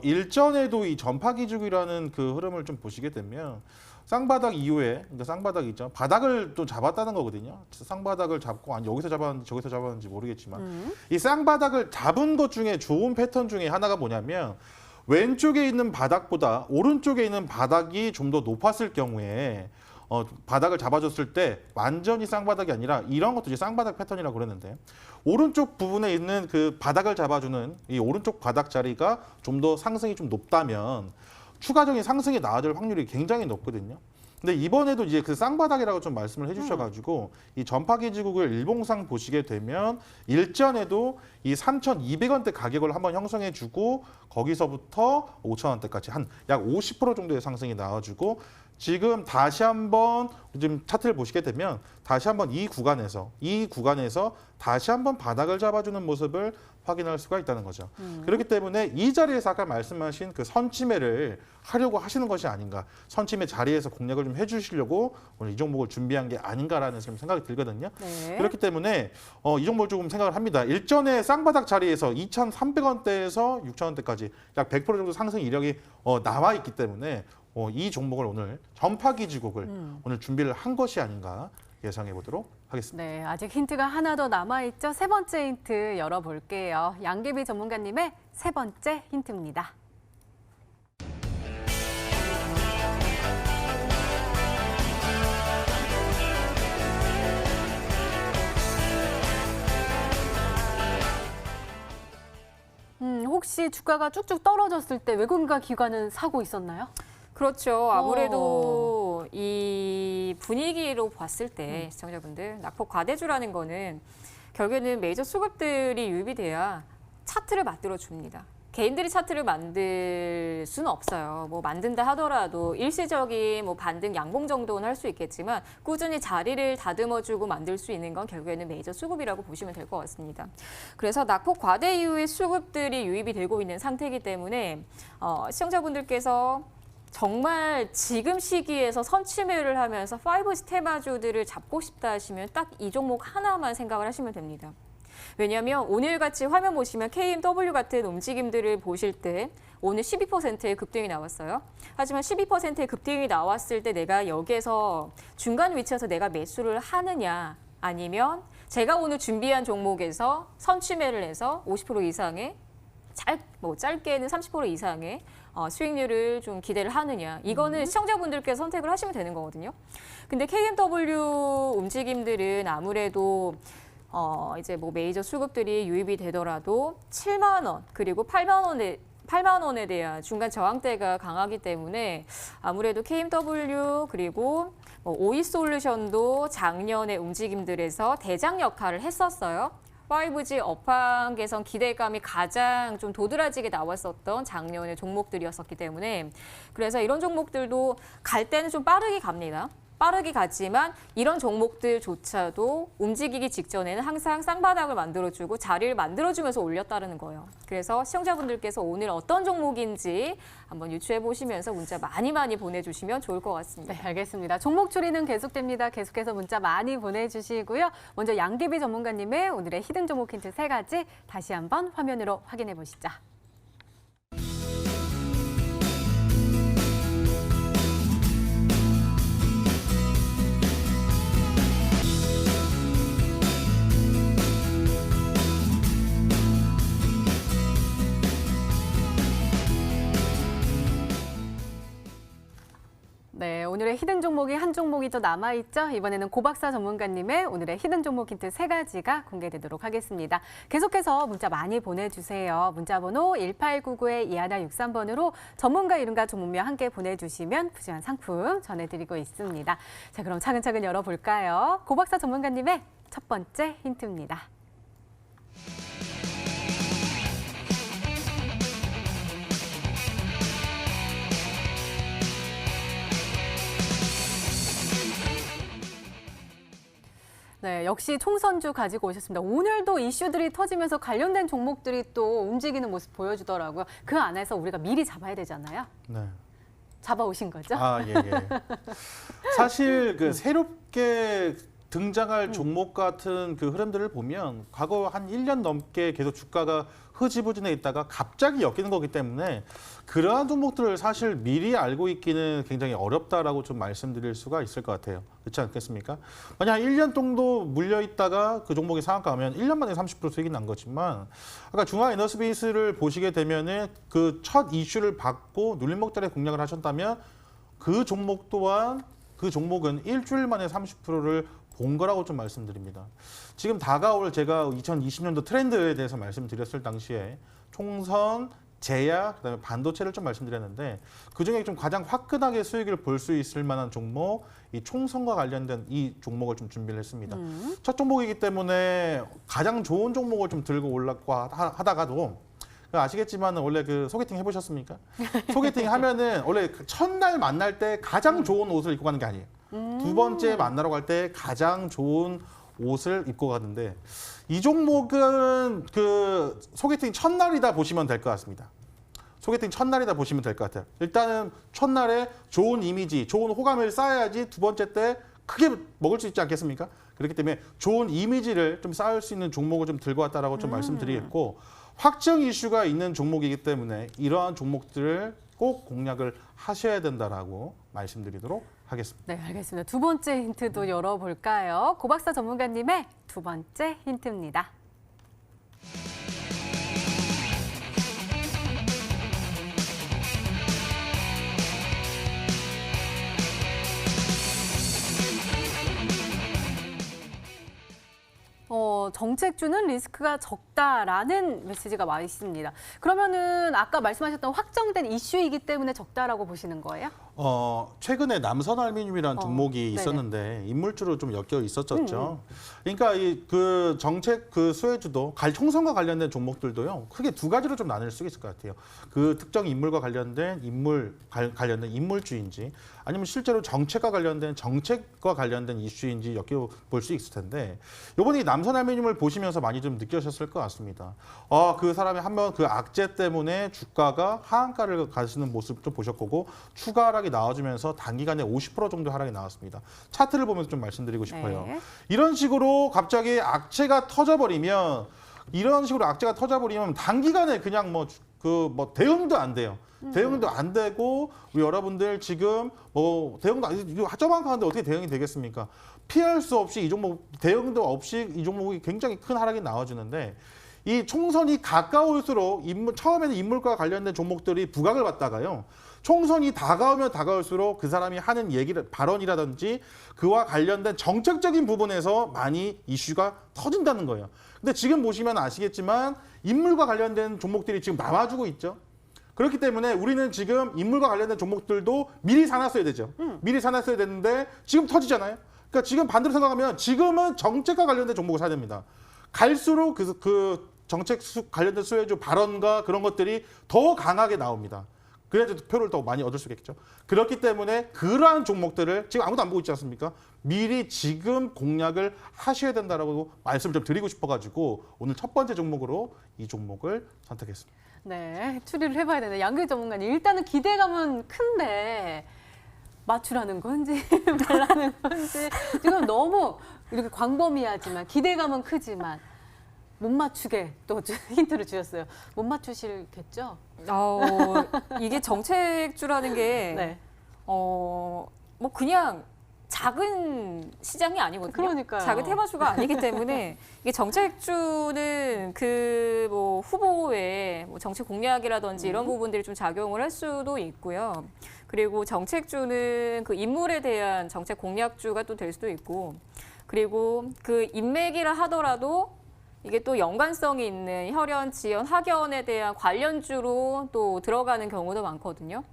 일전에도 이 전파기지국이라는 그 흐름을 좀 보시게 되면 쌍바닥 이후에, 그러니까 쌍바닥이죠. 바닥을 또 잡았다는 거거든요. 쌍바닥을 잡고, 아니 여기서 잡았는지 저기서 잡았는지 모르겠지만 이 쌍바닥을 잡은 것 중에 좋은 패턴 중에 하나가 뭐냐면 왼쪽에 있는 바닥보다 오른쪽에 있는 바닥이 좀 더 높았을 경우에 바닥을 잡아줬을 때 완전히 쌍바닥이 아니라 이런 것도 이제 쌍바닥 패턴이라고 그랬는데 오른쪽 부분에 있는 그 바닥을 잡아주는 이 오른쪽 바닥 자리가 좀 더 상승이 좀 높다면 추가적인 상승이 나아질 확률이 굉장히 높거든요. 근데 이번에도 이제 그 쌍바닥이라고 좀 말씀을 해주셔가지고 이 전파기지국을 일봉상 보시게 되면 일전에도 이 3,200원대 가격을 한번 형성해주고 거기서부터 5,000원대까지 한 약 50% 정도의 상승이 나와주고 지금 다시 한번 지금 차트를 보시게 되면 다시 한번 이 구간에서 다시 한번 바닥을 잡아주는 모습을 확인할 수가 있다는 거죠. 그렇기 때문에 이 자리에서 아까 말씀하신 그 선침해를 하려고 하시는 것이 아닌가. 선침해 자리에서 공략을 좀 해주시려고 오늘 이 종목을 준비한 게 아닌가라는 지금 생각이 들거든요. 네. 그렇기 때문에 이 종목을 조금 생각을 합니다. 일전에 쌍바닥 자리에서 2,300원대에서 6,000원대까지 약 100% 정도 상승 이력이 나와 있기 때문에 이 종목을 오늘 전파 기지국을 오늘 준비를 한 것이 아닌가 예상해 보도록 하겠습니다. 네, 아직 힌트가 하나 더 남아있죠. 세 번째 힌트 열어볼게요. 양계비 전문가님의 세 번째 힌트입니다. 혹시 주가가 쭉쭉 떨어졌을 때 외국인과 기관은 사고 있었나요? 그렇죠. 아무래도 이 분위기로 봤을 때 시청자분들 낙폭 과대주라는 거는 결국에는 메이저 수급들이 유입이 돼야 차트를 만들어 줍니다. 개인들이 차트를 만들 수는 없어요. 뭐 만든다 하더라도 일시적인 뭐 반등 양봉 정도는 할 수 있겠지만 꾸준히 자리를 다듬어주고 만들 수 있는 건 결국에는 메이저 수급이라고 보시면 될 것 같습니다. 그래서 낙폭 과대 이후의 수급들이 유입이 되고 있는 상태이기 때문에 시청자분들께서 정말 지금 시기에서 선취매를 하면서 5지 테마주들을 잡고 싶다 하시면 딱 이 종목 하나만 생각을 하시면 됩니다. 왜냐하면 오늘같이 화면 보시면 KMW 같은 움직임들을 보실 때 오늘 12%의 급등이 나왔어요. 하지만 12%의 급등이 나왔을 때 내가 여기에서 중간 위치에서 내가 매수를 하느냐 아니면 제가 오늘 준비한 종목에서 선취매를 해서 50% 이상의 짧게는 30% 이상의 수익률을 좀 기대를 하느냐. 이거는 시청자분들께서 선택을 하시면 되는 거거든요. 근데 KMW 움직임들은 아무래도 이제 뭐 메이저 수급들이 유입이 되더라도 7만 원 그리고 8만 원에 대한 중간 저항대가 강하기 때문에 아무래도 KMW 그리고 오이솔루션도 작년의 움직임들에서 대장 역할을 했었어요. 5G 업황 개선 기대감이 가장 좀 도드라지게 나왔었던 작년의 종목들이었었기 때문에 그래서 이런 종목들도 갈 때는 좀 빠르게 갑니다. 빠르게 갔지만 이런 종목들조차도 움직이기 직전에는 항상 쌍바닥을 만들어주고 자리를 만들어주면서 올렸다는 거예요. 그래서 시청자분들께서 오늘 어떤 종목인지 한번 유추해 보시면서 문자 많이 보내주시면 좋을 것 같습니다. 네, 알겠습니다. 종목 추리는 계속됩니다. 계속해서 문자 많이 보내주시고요. 먼저 양계비 전문가님의 오늘의 히든 종목 힌트 3가지 다시 한번 화면으로 확인해 보시죠. 네, 오늘의 히든 종목이 한 종목이 더 남아있죠. 이번에는 고박사 전문가님의 오늘의 히든 종목 힌트 3가지가 공개되도록 하겠습니다. 계속해서 문자 많이 보내주세요. 문자번호 1899-2163번으로 전문가 이름과 종목명 함께 보내주시면 푸짐한 상품 전해드리고 있습니다. 자, 그럼 차근차근 열어볼까요? 고박사 전문가님의 첫 번째 힌트입니다. 네, 역시 총선주 가지고 오셨습니다. 오늘도 이슈들이 터지면서 관련된 종목들이 또 움직이는 모습 보여주더라고요. 그 안에서 우리가 미리 잡아야 되잖아요. 네. 잡아오신 거죠? 예. 사실 그 새롭게 등장할 종목 같은 그 흐름들을 보면 과거 한 1년 넘게 계속 주가가 흐지부진해 있다가 갑자기 엮이는 거기 때문에 그러한 종목들을 사실 미리 알고 있기는 굉장히 어렵다라고 좀 말씀드릴 수가 있을 것 같아요. 그렇지 않겠습니까? 만약 1년 정도 물려 있다가 그 종목이 상한가 하면 1년 만에 30% 수익이 난 거지만 아까 중앙에너스페이스를 보시게 되면은 그 첫 이슈를 받고 눌림목자리에 공략을 하셨다면 그 종목 또한 그 종목은 일주일 만에 30%를 본 거라고 좀 말씀드립니다. 지금 다가올 제가 2020년도 트렌드에 대해서 말씀드렸을 당시에 총선, 제약, 그다음에 반도체를 좀 말씀드렸는데 그중에 좀 가장 화끈하게 수익을 볼 수 있을 만한 종목, 이 총선과 관련된 이 종목을 좀 준비를 했습니다. 첫 종목이기 때문에 가장 좋은 종목을 좀 들고 올라고 하다가도 아시겠지만 원래 그 소개팅 해보셨습니까? 소개팅 하면은 원래 그 첫날 만날 때 가장 좋은 옷을 입고 가는 게 아니에요. 두 번째 만나러 갈 때 가장 좋은 옷을 입고 가는데 이 종목은 그 소개팅 첫날이다 보시면 될 것 같습니다. 소개팅 첫날이다 보시면 될 것 같아요. 일단은 첫날에 좋은 이미지, 좋은 호감을 쌓아야지 두 번째 때 크게 먹을 수 있지 않겠습니까? 그렇기 때문에 좋은 이미지를 좀 쌓을 수 있는 종목을 좀 들고 왔다라고 좀 말씀드리겠고 확정 이슈가 있는 종목이기 때문에 이러한 종목들을 꼭 공략을 하셔야 된다라고 말씀드리도록 하겠습니다. 네, 알겠습니다. 두 번째 힌트도 열어볼까요? 고박사 전문가님의 두 번째 힌트입니다. 정책주는 리스크가 적다라는 메시지가 와 있습니다. 그러면은 아까 말씀하셨던 확정된 이슈이기 때문에 적다라고 보시는 거예요? 최근에 남선 알루미늄이라는 종목이 네네. 있었는데 인물주로 좀 엮여 있었죠. 그러니까 그 정책 그 수혜주도 총선과 관련된 종목들도요. 크게 두 가지로 좀 나눌 수 있을 것 같아요. 그 특정 인물과 관련된 관련된 인물주인지 아니면 실제로 정책과 관련된 이슈인지 엮여 볼 수 있을 텐데 이번에 이 남선 알루미늄을 보시면서 많이 좀 느끼셨을 것 같습니다. 그 사람이 한번 그 악재 때문에 주가가 하한가를 가시는 모습도 보셨고 추가 하락이 나와주면서 단기간에 50% 정도 하락이 나왔습니다. 차트를 보면서 좀 말씀드리고 싶어요. 네. 이런 식으로 갑자기 악재가 터져버리면 단기간에 그냥 대응도 안 돼요. 대응도 안 되고 우리 여러분들 지금 이거 하저만 가는데 어떻게 대응이 되겠습니까? 피할 수 없이 이 종목 대응도 없이 이 종목이 굉장히 큰 하락이 나와주는데 이 총선이 가까울수록 처음에는 인물과 관련된 종목들이 부각을 받다가요. 총선이 다가오면 다가올수록 그 사람이 하는 발언이라든지 그와 관련된 정책적인 부분에서 많이 이슈가 터진다는 거예요. 근데 지금 보시면 아시겠지만 인물과 관련된 종목들이 지금 나와주고 있죠. 그렇기 때문에 우리는 지금 인물과 관련된 종목들도 미리 사놨어야 되죠. 미리 사놨어야 되는데 지금 터지잖아요. 그러니까 지금 반대로 생각하면 지금은 정책과 관련된 종목을 사야 됩니다. 갈수록 그 정책 관련된 수혜주 발언과 그런 것들이 더 강하게 나옵니다. 그래야지 표를 더 많이 얻을 수 있겠죠. 그렇기 때문에 그러한 종목들을 지금 아무도 안 보고 있지 않습니까? 미리 지금 공략을 하셔야 된다라고 말씀을 좀 드리고 싶어가지고 오늘 첫 번째 종목으로 이 종목을 선택했습니다. 네, 추리를 해봐야 되네. 양규 전문가님, 일단은 기대감은 큰데 맞추라는 건지 말라는 건지 지금 너무 이렇게 광범위하지만 기대감은 크지만 못 맞추게 또 힌트를 주셨어요. 못 맞추실겠죠? 이게 정책주라는 게 네. 그냥 작은 시장이 아니거든요. 그러니까요. 작은 테마주가 아니기 때문에 이게 정책주는 후보의 정책 공약이라든지 이런 부분들이 좀 작용을 할 수도 있고요. 그리고 정책주는 그 인물에 대한 정책 공약주가 또 될 수도 있고, 그리고 그 인맥이라 하더라도 이게 또 연관성이 있는 혈연, 지연, 학연에 대한 관련주로 또 들어가는 경우도 많거든요.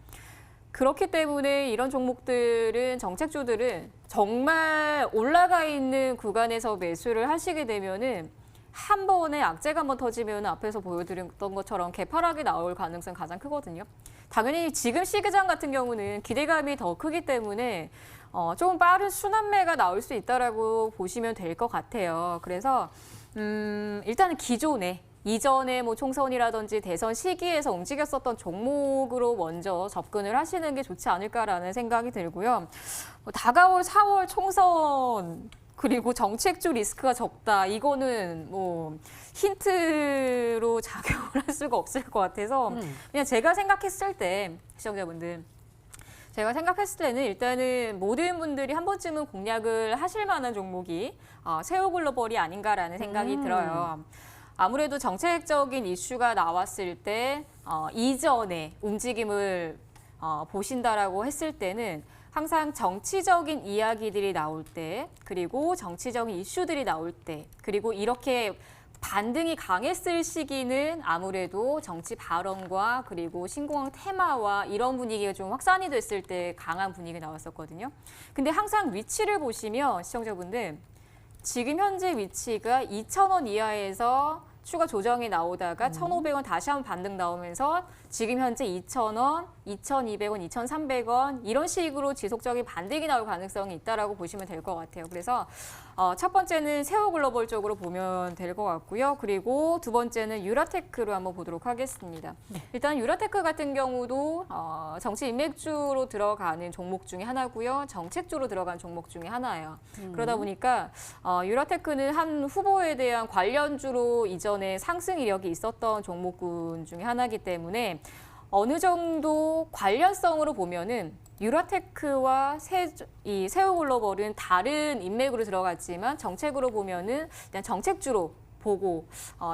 그렇기 때문에 이런 종목들은 정책주들은 정말 올라가 있는 구간에서 매수를 하시게 되면은 한 번에 악재가 한번 터지면 앞에서 보여드렸던 것처럼 개파락이 나올 가능성이 가장 크거든요. 당연히 지금 시기장 같은 경우는 기대감이 더 크기 때문에 조금 빠른 순환매가 나올 수 있다라고 보시면 될 것 같아요. 그래서 일단은 이전에 총선이라든지 대선 시기에서 움직였었던 종목으로 먼저 접근을 하시는 게 좋지 않을까라는 생각이 들고요. 다가올 4월 총선 그리고 정책주 리스크가 적다. 이거는 힌트로 작용을 할 수가 없을 것 같아서 그냥 제가 생각했을 때 시청자분들 제가 생각했을 때는 일단은 모든 분들이 한 번쯤은 공략을 하실 만한 종목이 세우글로벌이 아닌가라는 생각이 들어요. 아무래도 정책적인 이슈가 나왔을 때 이전에 움직임을 보신다라고 했을 때는 항상 정치적인 이야기들이 나올 때, 그리고 정치적인 이슈들이 나올 때, 그리고 이렇게 반등이 강했을 시기는 아무래도 정치 발언과 그리고 신공항 테마와 이런 분위기가 좀 확산이 됐을 때 강한 분위기가 나왔었거든요. 근데 항상 위치를 보시면 시청자분들 지금 현재 위치가 2,000원 이하에서 추가 조정이 나오다가 1,500원 다시 한번 반등 나오면서 지금 현재 2,000원, 2,200원, 2,300원 이런 식으로 지속적인 반등이 나올 가능성이 있다라고 보시면 될 것 같아요. 그래서 첫 번째는 세오글로벌 쪽으로 보면 될 것 같고요. 그리고 두 번째는 유라테크로 한번 보도록 하겠습니다. 일단 유라테크 같은 경우도 정치 인맥주로 들어가는 종목 중에 하나고요. 정책주로 들어간 종목 중에 하나예요. 그러다 보니까 유라테크는 한 후보에 대한 관련주로 이전에 상승 이력이 있었던 종목군 중에 하나이기 때문에 어느 정도 관련성으로 보면은 유라테크와 세오글로벌은 다른 인맥으로 들어갔지만 정책으로 보면은 그냥 정책주로 보고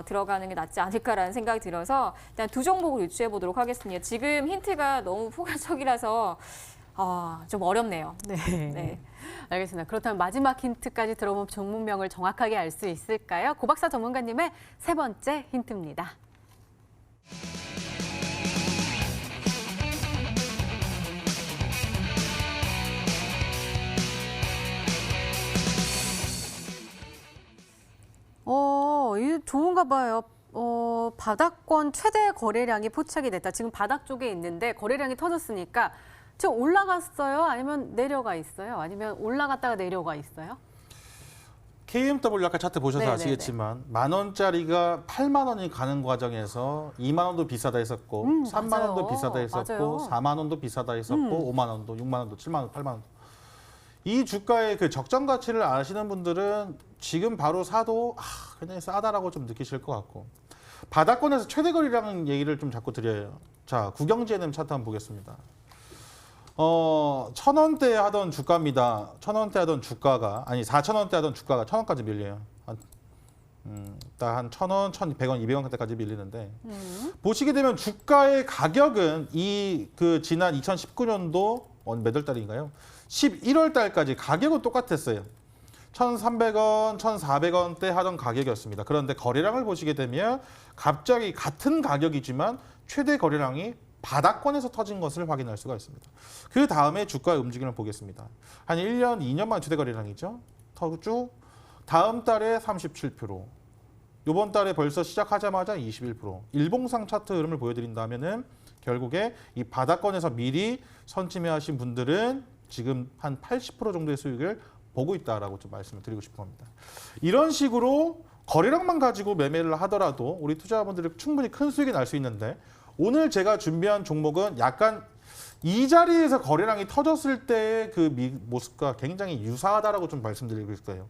들어가는 게 낫지 않을까라는 생각이 들어서 일단 두 종목을 유추해 보도록 하겠습니다. 지금 힌트가 너무 포괄적이라서 좀 어렵네요. 네. 네. 알겠습니다. 그렇다면 마지막 힌트까지 들어보면 종목명을 정확하게 알 수 있을까요? 고박사 전문가님의 세 번째 힌트입니다. 이거 좋은가 봐요. 바닥권 최대 거래량이 포착이 됐다. 지금 바닥 쪽에 있는데 거래량이 터졌으니까 지금 올라갔어요? 아니면 내려가 있어요? 아니면 올라갔다가 내려가 있어요? KMW 아까 차트 보셔서 네네네. 아시겠지만 10,000원짜리가 80,000원이 가는 과정에서 20,000원도 비싸다 했었고 30,000원도 맞아요. 비싸다 했었고 맞아요. 40,000원도 비싸다 했었고 50,000원도 60,000원도 70,000원, 80,000원. 이 주가의 그 적정 가치를 아시는 분들은 지금 바로 사도 굉장히 싸다라고 좀 느끼실 것 같고 바닥권에서 최대 거래량 얘기를 좀 자꾸 드려요. 자, 구경GNM 차트 한번 보겠습니다. 1,000원대 하던 주가입니다. 1,000원대 하던 주가가 4,000원대 하던 주가가 1,000원까지 밀려요. 한 1,000원, 1,100원, 200원 그때까지 밀리는데 보시게 되면 주가의 가격은 지난 2019년도 몇 월 달인가요? 11월 달까지 가격은 똑같았어요. 1,300원, 1,400원대 하던 가격이었습니다. 그런데 거래량을 보시게 되면 갑자기 같은 가격이지만 최대 거래량이 바닥권에서 터진 것을 확인할 수가 있습니다. 그 다음에 주가의 움직임을 보겠습니다. 한 1년, 2년 만 최대 거래량이죠. 쭉 다음 달에 37%, 이번 달에 벌써 시작하자마자 21%. 일봉상 차트 흐름을 보여드린다면은 결국에 이 바닥권에서 미리 선침해하신 분들은 지금 한 80% 정도의 수익을 보고 있다라고 좀 말씀을 드리고 싶은 겁니다. 이런 식으로 거래량만 가지고 매매를 하더라도 우리 투자자분들이 충분히 큰 수익이 날 수 있는데 오늘 제가 준비한 종목은 약간 이 자리에서 거래량이 터졌을 때의 그 모습과 굉장히 유사하다라고 좀 말씀드리고 있어요.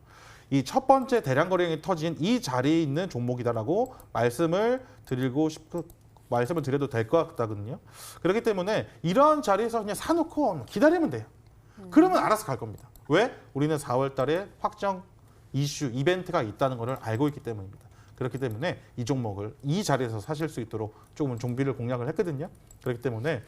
이 첫 번째 대량 거래량이 터진 이 자리에 있는 종목이다라고 말씀을 드려도 될 것 같거든요. 그렇기 때문에 이런 자리에서 그냥 사놓고 기다리면 돼요. 그러면 알아서 갈 겁니다. 왜? 우리는 4월 달에 확정 이벤트가 있다는 것을 알고 있기 때문입니다. 그렇기 때문에 이 종목을 이 자리에서 사실 수 있도록 조금은 종비를 공략을 했거든요. 그렇기 때문에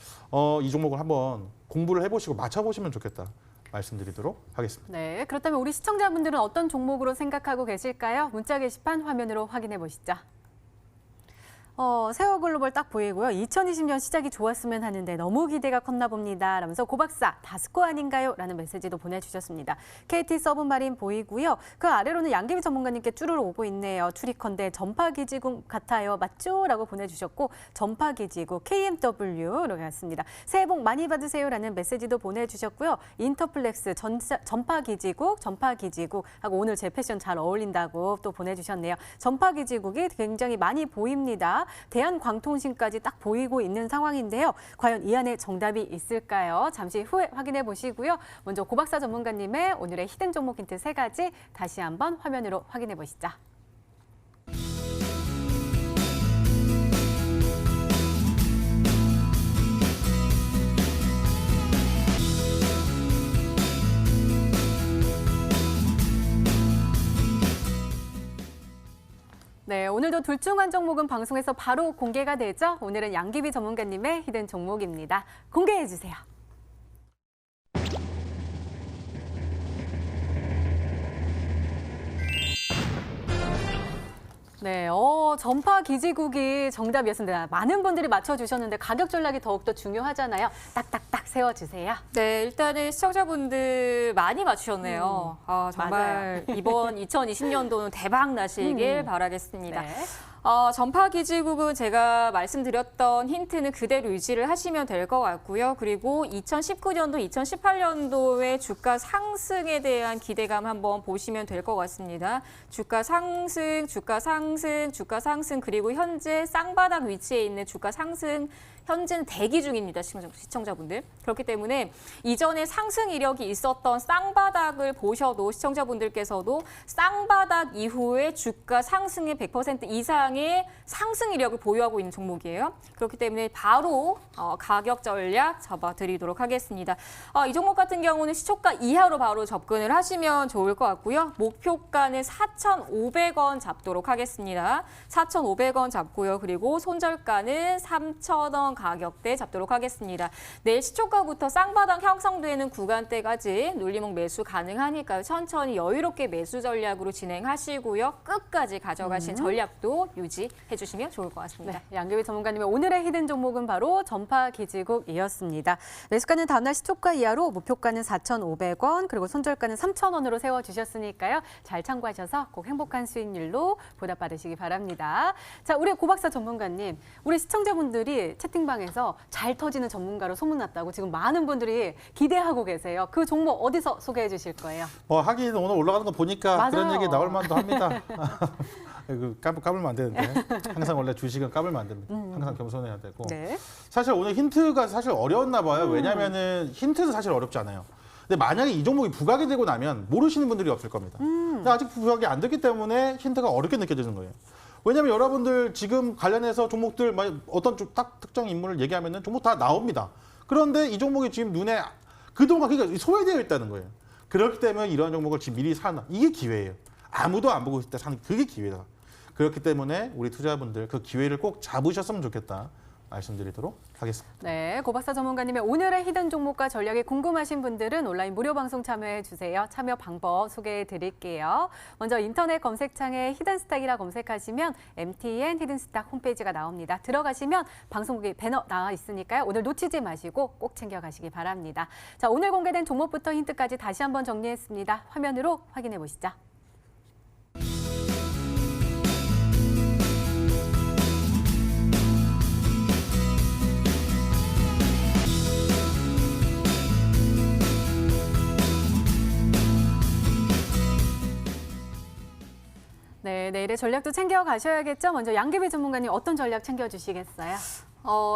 이 종목을 한번 공부를 해보시고 맞춰보시면 좋겠다 말씀드리도록 하겠습니다. 네, 그렇다면 우리 시청자분들은 어떤 종목으로 생각하고 계실까요? 문자 게시판 화면으로 확인해 보시죠. 세오글로벌 딱 보이고요. 2020년 시작이 좋았으면 하는데 너무 기대가 컸나 봅니다. 라면서 고박사 다스코 아닌가요? 라는 메시지도 보내주셨습니다. KT 서브마린 보이고요. 그 아래로는 양귀비 전문가님께 쭈르르 오고 있네요. 추리컨대 전파기지국 같아요. 맞죠? 라고 보내주셨고 전파기지국 KMW로 갔습니다. 새해 복 많이 받으세요. 라는 메시지도 보내주셨고요. 인터플렉스 전파기지국 하고 오늘 제 패션 잘 어울린다고 또 보내주셨네요. 전파기지국이 굉장히 많이 보입니다. 대한광통신까지 딱 보이고 있는 상황인데요. 과연 이 안에 정답이 있을까요? 잠시 후에 확인해 보시고요. 먼저 고박사 전문가님의 오늘의 히든 종목 힌트 3가지 다시 한번 화면으로 확인해 보시죠. 네, 오늘도 둘 중 한 종목은 방송에서 바로 공개가 되죠. 오늘은 양귀비 전문가님의 히든 종목입니다. 공개해 주세요. 네, 전파기지국이 정답이었습니다. 많은 분들이 맞춰주셨는데 가격 전략이 더욱더 중요하잖아요. 딱딱딱 세워주세요. 네, 일단은 시청자분들 많이 맞추셨네요. 정말 이번 2020년도는 대박 나시길 바라겠습니다. 네. 전파기지국은 제가 말씀드렸던 힌트는 그대로 유지를 하시면 될 것 같고요. 그리고 2019년도, 2018년도의 주가 상승에 대한 기대감 한번 보시면 될 것 같습니다. 주가 상승, 주가 상승, 주가 상승, 그리고 현재 쌍바닥 위치에 있는 주가 상승, 현재는 대기 중입니다, 시청자분들. 그렇기 때문에 이전에 상승 이력이 있었던 쌍바닥을 보셔도 시청자분들께서도 쌍바닥 이후에 주가 상승의 100% 이상의 상승 이력을 보유하고 있는 종목이에요. 그렇기 때문에 바로 가격 전략 잡아드리도록 하겠습니다. 이 종목 같은 경우는 시초가 이하로 바로 접근을 하시면 좋을 것 같고요. 목표가는 4,500원 잡도록 하겠습니다. 4,500원 잡고요. 그리고 손절가는 3,000원 가격대 잡도록 하겠습니다. 내일 시초가부터 쌍바닥 형성되는 구간대까지 눌림목 매수 가능하니까요. 천천히 여유롭게 매수 전략으로 진행하시고요. 끝까지 가져가신 전략도 유지해 주시면 좋을 것 같습니다. 네, 양규비 전문가님의 오늘의 히든 종목은 바로 전파기지국이었습니다. 매수가는 다음날 시초가 이하로 목표가는 4,500원 그리고 손절가는 3,000원으로 세워주셨으니까요. 잘 참고하셔서 꼭 행복한 수익률로 보답받으시기 바랍니다. 자, 우리 고박사 전문가님, 우리 시청자분들이 채팅방에서 잘 터지는 전문가로 소문났다고 지금 많은 분들이 기대하고 계세요. 그 종목 어디서 소개해 주실 거예요? 하긴 오늘 올라가는 거 보니까 맞아요. 그런 얘기 나올 만도 합니다. 까불면 안 되는데 항상 원래 주식은 까불면 안 됩니다. 항상 겸손해야 되고. 네. 사실 오늘 힌트가 사실 어려웠나 봐요. 왜냐면은 힌트도 사실 어렵지 않아요. 근데 만약에 이 종목이 부각이 되고 나면 모르시는 분들이 없을 겁니다. 근데 아직 부각이 안 됐기 때문에 힌트가 어렵게 느껴지는 거예요. 왜냐면 여러분들 지금 관련해서 종목들 어떤 딱 특정 인물을 얘기하면은 종목 다 나옵니다. 그런데 이 종목이 지금 눈에 그동안 그러니까 소외되어 있다는 거예요. 그렇기 때문에 이러한 종목을 지금 미리 사는 이게 기회예요. 아무도 안 보고 있을 때 사는 그게 기회다. 그렇기 때문에 우리 투자자분들 그 기회를 꼭 잡으셨으면 좋겠다 말씀드리도록 하겠습니다. 네, 고박사 전문가님의 오늘의 히든 종목과 전략이 궁금하신 분들은 온라인 무료 방송 참여해 주세요. 참여 방법 소개해 드릴게요. 먼저 인터넷 검색창에 히든스탁이라 검색하시면 MTN 히든스탁 홈페이지가 나옵니다. 들어가시면 방송국에 배너 나와 있으니까요. 오늘 놓치지 마시고 꼭 챙겨가시기 바랍니다. 자, 오늘 공개된 종목부터 힌트까지 다시 한번 정리했습니다. 화면으로 확인해 보시죠. 네, 내일의 전략도 챙겨 가셔야겠죠? 먼저 양규비 전문가님 어떤 전략 챙겨 주시겠어요?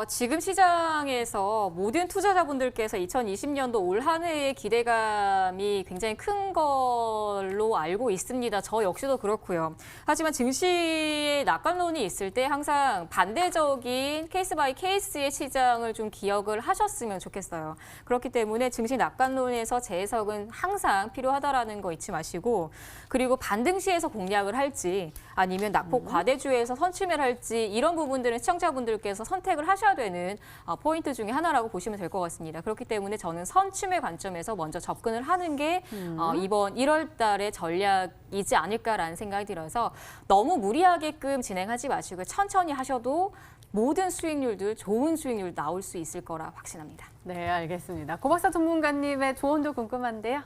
지금 시장에서 모든 투자자분들께서 2020년도 올 한 해의 기대감이 굉장히 큰 걸로 알고 있습니다. 저 역시도 그렇고요. 하지만 증시의 낙관론이 있을 때 항상 반대적인 케이스 바이 케이스의 시장을 좀 기억을 하셨으면 좋겠어요. 그렇기 때문에 증시 낙관론에서 재해석은 항상 필요하다라는 거 잊지 마시고, 그리고 반등시에서 공략을 할지 아니면 낙폭 과대주에서 선취매를 할지 이런 부분들은 시청자분들께서 선택을 하셔야 되는 포인트 중에 하나라고 보시면 될 것 같습니다. 그렇기 때문에 저는 선취매 관점에서 먼저 접근을 하는 게 이번 1월 달의 전략이지 않을까라는 생각이 들어서 너무 무리하게끔 진행하지 마시고 천천히 하셔도 모든 수익률들 좋은 수익률 나올 수 있을 거라 확신합니다. 네, 알겠습니다. 고박사 전문가님의 조언도 궁금한데요.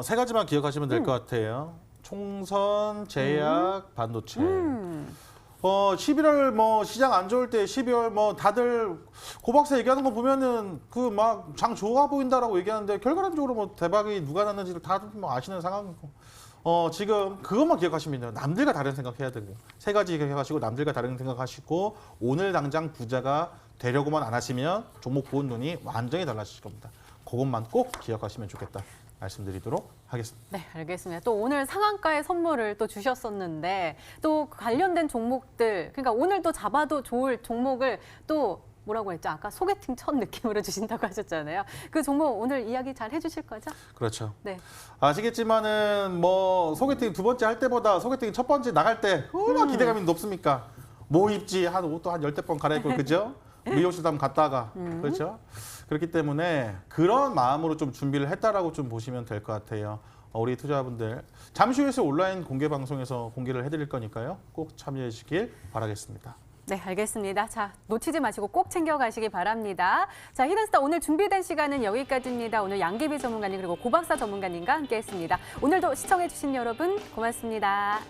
세 가지만 기억하시면 될 것 같아요. 총선, 제약, 반도체. 11월 시장 안 좋을 때 12월 다들 고박사 얘기하는 거 보면은 그 막 장 좋아 보인다라고 얘기하는데 결과론적으로 대박이 누가 났는지를 다들 아시는 상황이고. 지금 그것만 기억하시면 돼요. 남들과 다른 생각해야 되고. 세 가지 기억하시고 남들과 다른 생각하시고 오늘 당장 부자가 되려고만 안 하시면 종목 보는 눈이 완전히 달라지실 겁니다. 그것만 꼭 기억하시면 좋겠다 말씀드리도록 하겠습니다. 네, 알겠습니다. 또 오늘 상한가의 선물을 또 주셨었는데 또 관련된 종목들, 그러니까 오늘 또 잡아도 좋을 종목을 또 뭐라고 했죠? 아까 소개팅 첫 느낌으로 주신다고 하셨잖아요. 그 종목 오늘 이야기 잘 해주실 거죠? 그렇죠. 네. 아시겠지만은 소개팅 두 번째 할 때보다 소개팅 첫 번째 나갈 때 얼마나 기대감이 높습니까? 뭐 입지 한 옷도 한 10대 갈아입고 그죠? 미용실도 한번 갔다가 그렇죠? 그렇기 때문에 그런 마음으로 좀 준비를 했다라고 좀 보시면 될 것 같아요. 우리 투자자분들 잠시 후에 온라인 공개 방송에서 공개를 해드릴 거니까요. 꼭 참여해 주시길 바라겠습니다. 네, 알겠습니다. 자, 놓치지 마시고 꼭 챙겨가시기 바랍니다. 자, 히든스타 오늘 준비된 시간은 여기까지입니다. 오늘 양기비 전문가님 그리고 고박사 전문가님과 함께했습니다. 오늘도 시청해주신 여러분 고맙습니다.